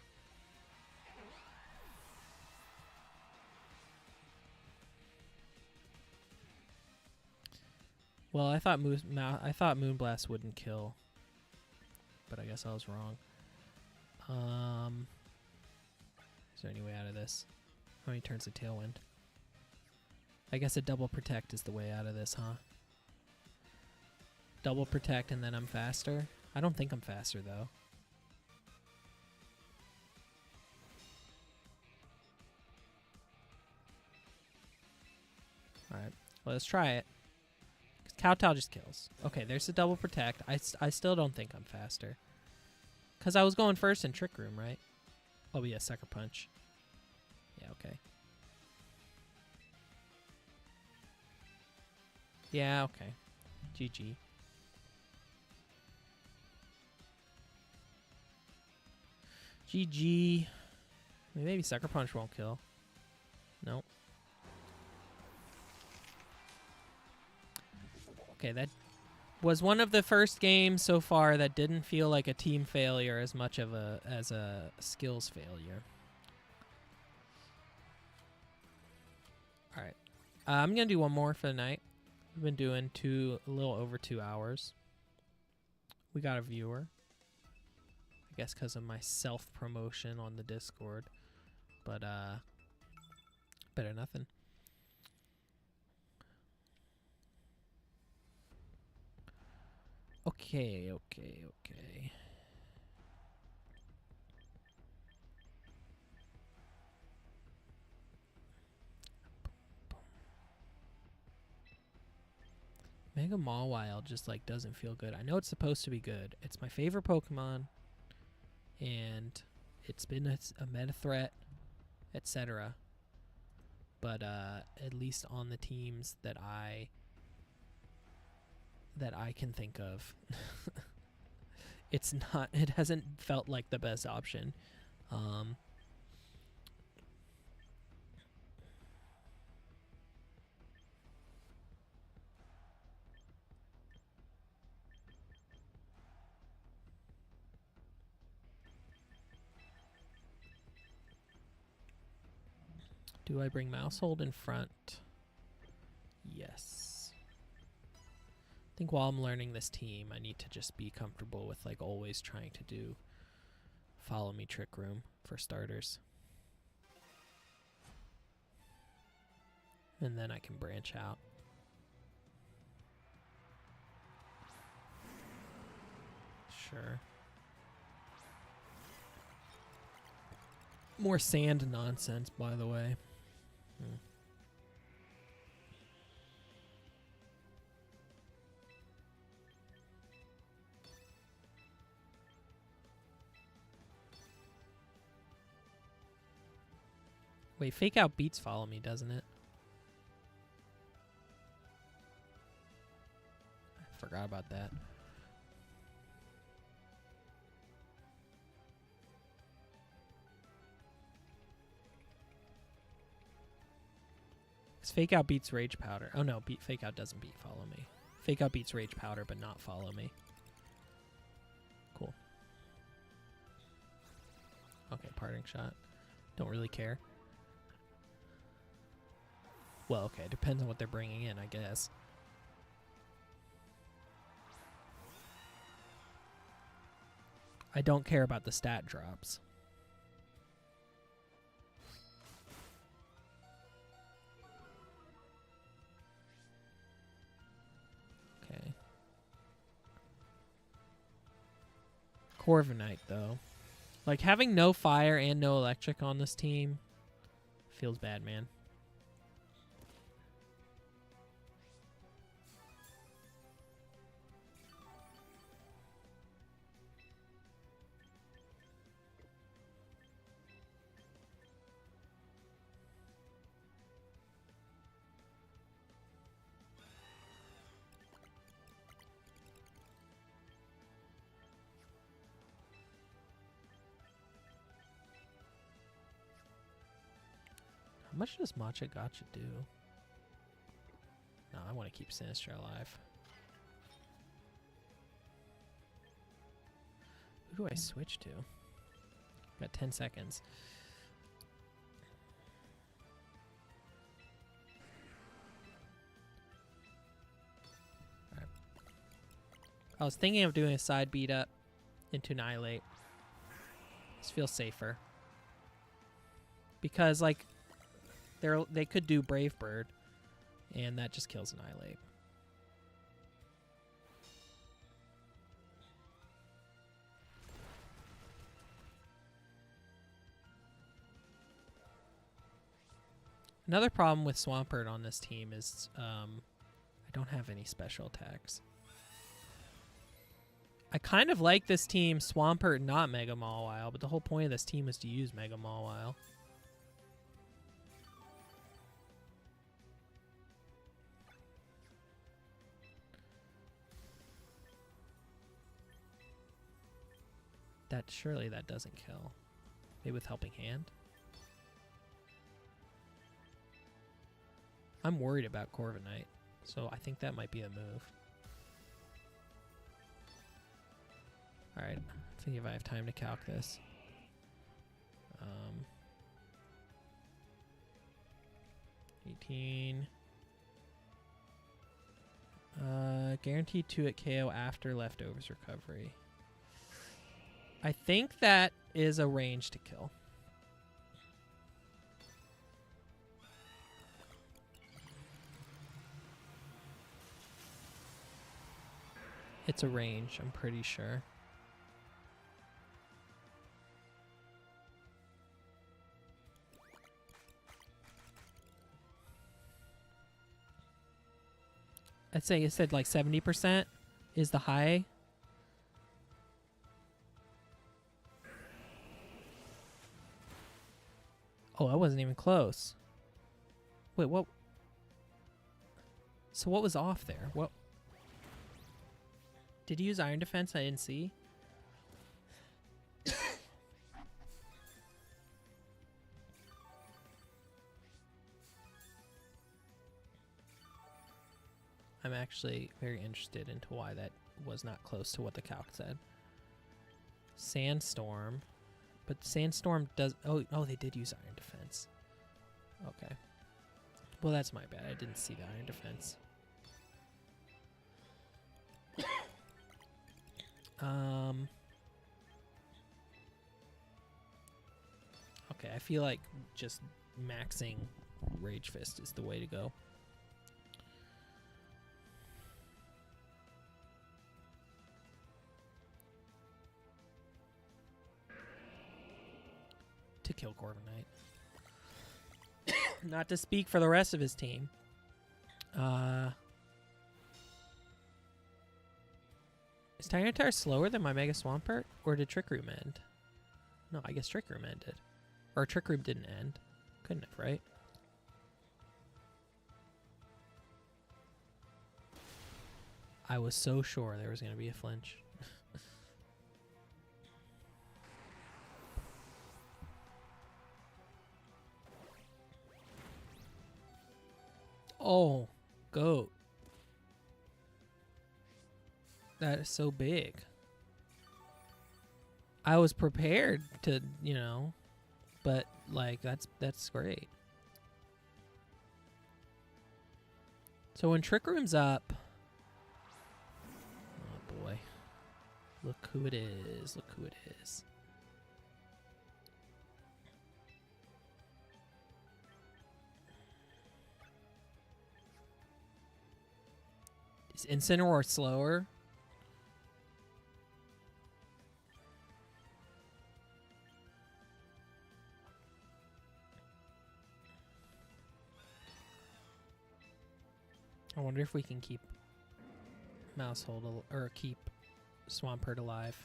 S1: Well, I thought Moonblast wouldn't kill, but I guess I was wrong. Is there any way out of this? How many turns of Tailwind? I guess a double protect is the way out of this, huh? Double protect and then I'm faster? I don't think I'm faster, though. Alright, well, let's try it. Kowtow just kills. Okay, there's the double protect. I still don't think I'm faster. Because I was going first in Trick Room, right? Oh, yeah, Sucker Punch. Yeah, okay. Yeah, okay. GG. GG. Maybe Sucker Punch won't kill. Nope. Okay, that was one of the first games so far that didn't feel like a team failure as much of as a skills failure. All right, I'm gonna do one more for the night. We've been doing a little over 2 hours. We got a viewer. I guess because of my self-promotion on the Discord, but better nothing. Okay. Mega Mawile just like doesn't feel good. I know it's supposed to be good. It's my favorite Pokemon, and it's been a meta threat, etc. But at least on the teams that I can think of, it's not. It hasn't felt like the best option. Do I bring Mousehold in front? Yes. I think while I'm learning this team, I need to just be comfortable with like always trying to do follow me Trick Room for starters. And then I can branch out. Sure. More sand nonsense, by the way. Wait, Fake Out beats follow me, doesn't it? I forgot about that. Fake Out beats Rage Powder. Oh no, Fake Out doesn't beat Follow Me. Fake Out beats Rage Powder, but not Follow Me. Cool. Okay, Parting Shot. Don't really care. Well, okay, depends on what they're bringing in, I guess. I don't care about the stat drops. Corviknight, though. Like, having no fire and no electric on this team feels bad, man. How much does Matcha Gotcha do? No, I want to keep Sinister alive. Who do I switch to? Got 10 seconds. Alright. I was thinking of doing a side beat up into Annihilate. This feels safer. Because, like, they could do Brave Bird, And that just kills Annihilate. Another problem with Swampert on this team is I don't have any special attacks. I kind of like this team Swampert, not Mega Mawile, but the whole point of this team is to use Mega Mawile. Surely that doesn't kill. Maybe with Helping Hand? I'm worried about Corviknight, so I think that might be a move. Alright, I think if I have time to calc this. 18. Guaranteed 2-hit KO after Leftovers Recovery. I think that is a range to kill. It's a range, I'm pretty sure. I'd say it said like 70% is the high. Oh, I wasn't even close. Wait, what? So what was off there? What? Did you use Iron Defense? I didn't see. I'm actually very interested into why that was not close to what the calc said. Sandstorm. But Sandstorm does... Oh, they did use Iron Defense. Okay. Well, that's my bad. I didn't see the Iron Defense. Okay, I feel like just maxing Rage Fist is the way to go. To kill Corviknight. Not to speak for the rest of his team. Is Tyranitar slower than my Mega Swampert? Or did Trick Room end? No, I guess Trick Room ended. Or Trick Room didn't end. Couldn't have, right? I was so sure there was going to be a flinch. Oh, goat. That is so big. I was prepared to, you know, but like that's great. So when Trick Room's up, oh boy. Look who it is. Look who it is. Is Incineroar slower? I wonder if we can keep or keep Swampert alive.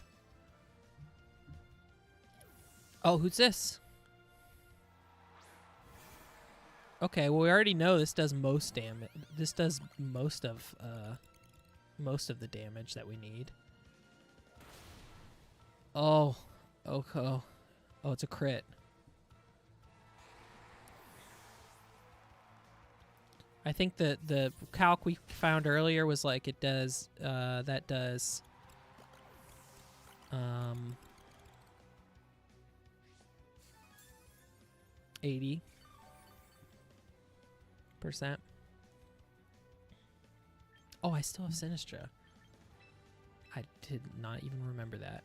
S1: Oh, who's this? Okay, well we already know this does most damage. This does most of the damage that we need. Oh, okay. Oh, it's a crit. I think the calc we found earlier was like it does that does 80%. Oh, I still have Sinistra. I did not even remember that.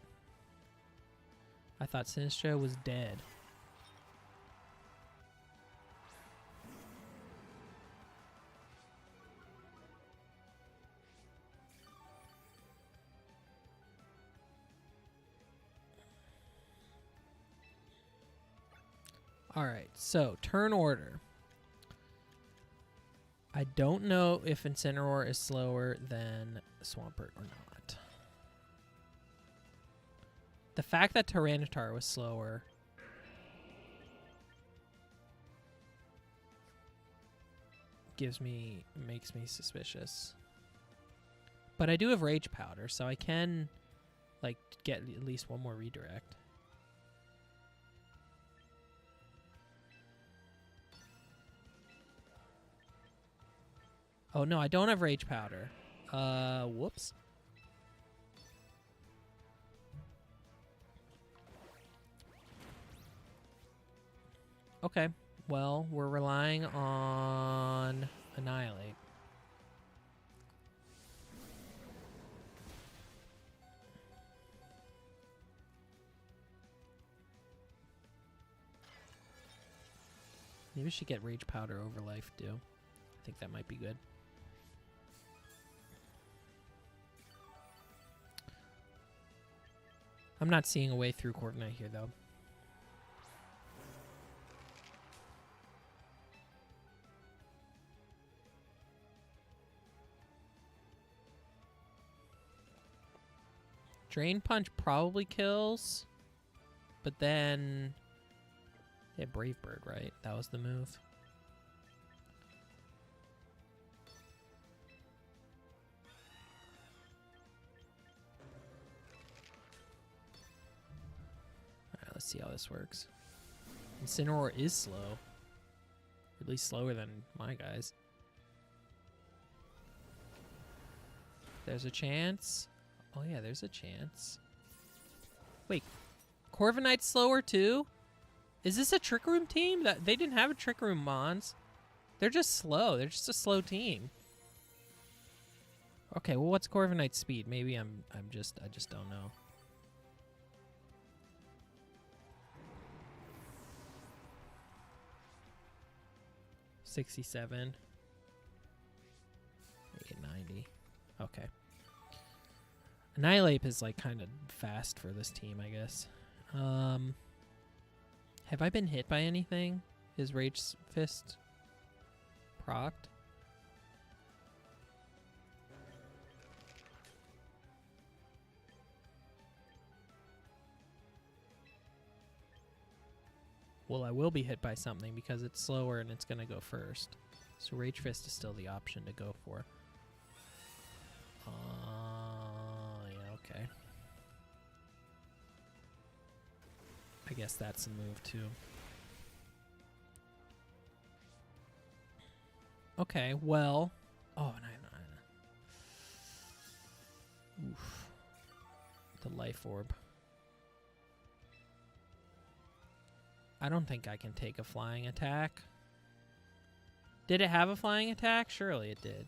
S1: I thought Sinistra was dead. All right, so turn order. I don't know if Incineroar is slower than Swampert or not. The fact that Tyranitar was slower makes me suspicious. But I do have Rage Powder, so I can like get at least one more redirect. Oh no, I don't have Rage Powder. Whoops. Okay, well, we're relying on Annihilate. Maybe we should get Rage Powder over Life Dew. I think that might be good. I'm not seeing a way through Corviknight here, though. Drain Punch probably kills, but then... yeah, Brave Bird, right? That was the move. Alright, let's see how this works. Incineroar is slow. At least slower than my guys. There's a chance. Oh yeah, there's a chance. Wait, Corviknight's slower too? Is this a Trick Room team? That they didn't have a Trick Room Mons. They're just slow. They're just a slow team. Okay, well, what's Corviknight's speed? Maybe I just don't know. $67. Make it 90. Okay. Annihilate is like kind of fast for this team, I guess. Have I been hit by anything? Is Rage Fist procced? Well, I will be hit by something because it's slower and it's going to go first. So Rage Fist is still the option to go for. Yeah, okay. I guess that's a move too. Okay, well. Oh, no. Oof. The Life Orb. I don't think I can take a flying attack. Did it have a flying attack? Surely it did.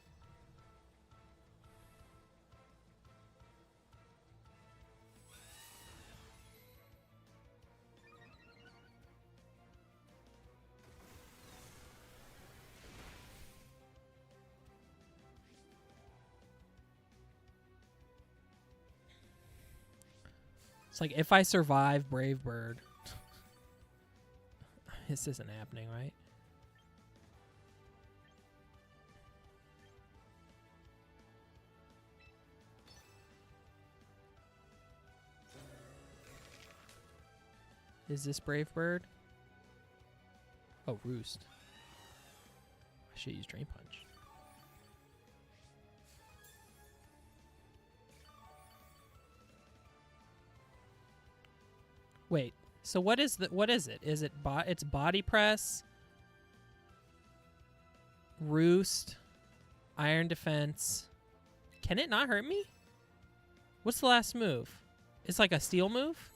S1: It's like if I survive Brave Bird. This isn't happening, right? Is this Brave Bird? Oh, Roost. I should use Drain Punch. Wait. So what is it? Is it it's Body Press, Roost, Iron Defense. Can it not hurt me? What's the last move? It's like a Steel move?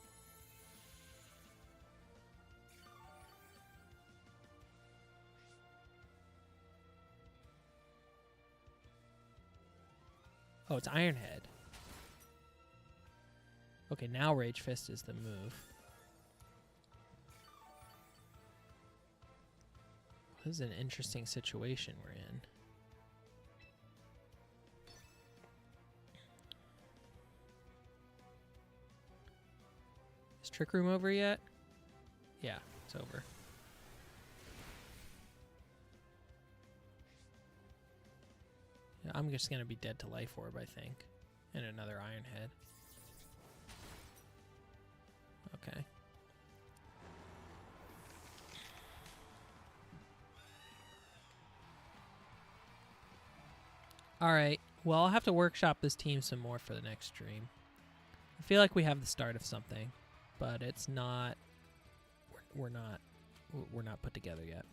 S1: Oh, it's Iron Head. Okay, now Rage Fist is the move. This is an interesting situation we're in. Is Trick Room over yet? Yeah, it's over. I'm just going to be dead to Life Orb, I think. And another Iron Head. Okay. Alright. Well, I'll have to workshop this team some more for the next stream. I feel like we have the start of something, but it's not... We're not put together yet.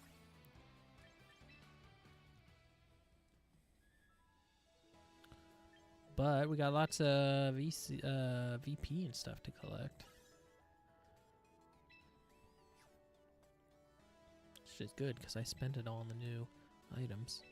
S1: But we got lots of VP and stuff to collect. Which is good, because I spent it all on the new items.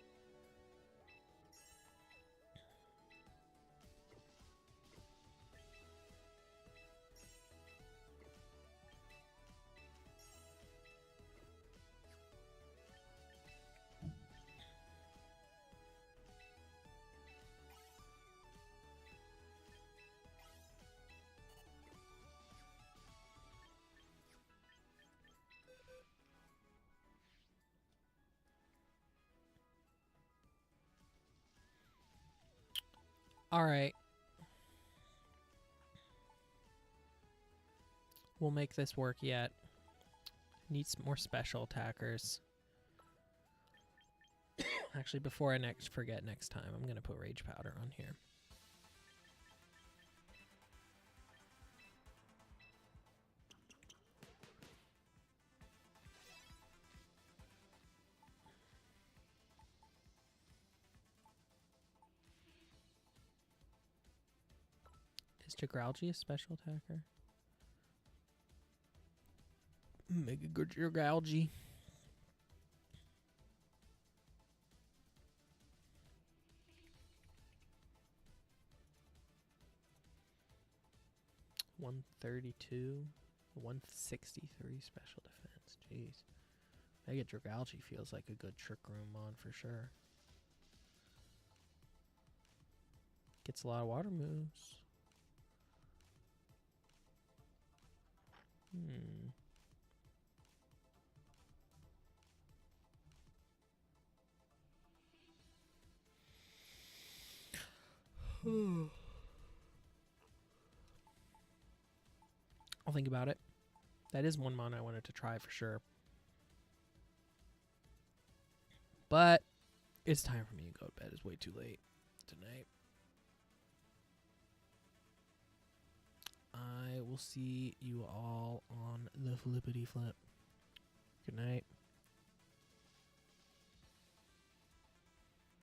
S1: Alright. We'll make this work yet. Need some more special attackers. Actually, before I forget next time, I'm going to put Rage Powder on here. Is Jagralgi a special attacker? Mega good Jagralgi. $132, 163 special defense. Jeez. Mega Dragalge feels like a good Trick Room mon for sure. Gets a lot of water moves. I'll think about it. That is one mon I wanted to try for sure. But it's time for me to go to bed. It's way too late tonight. I will see you all on the flippity flip. Good night.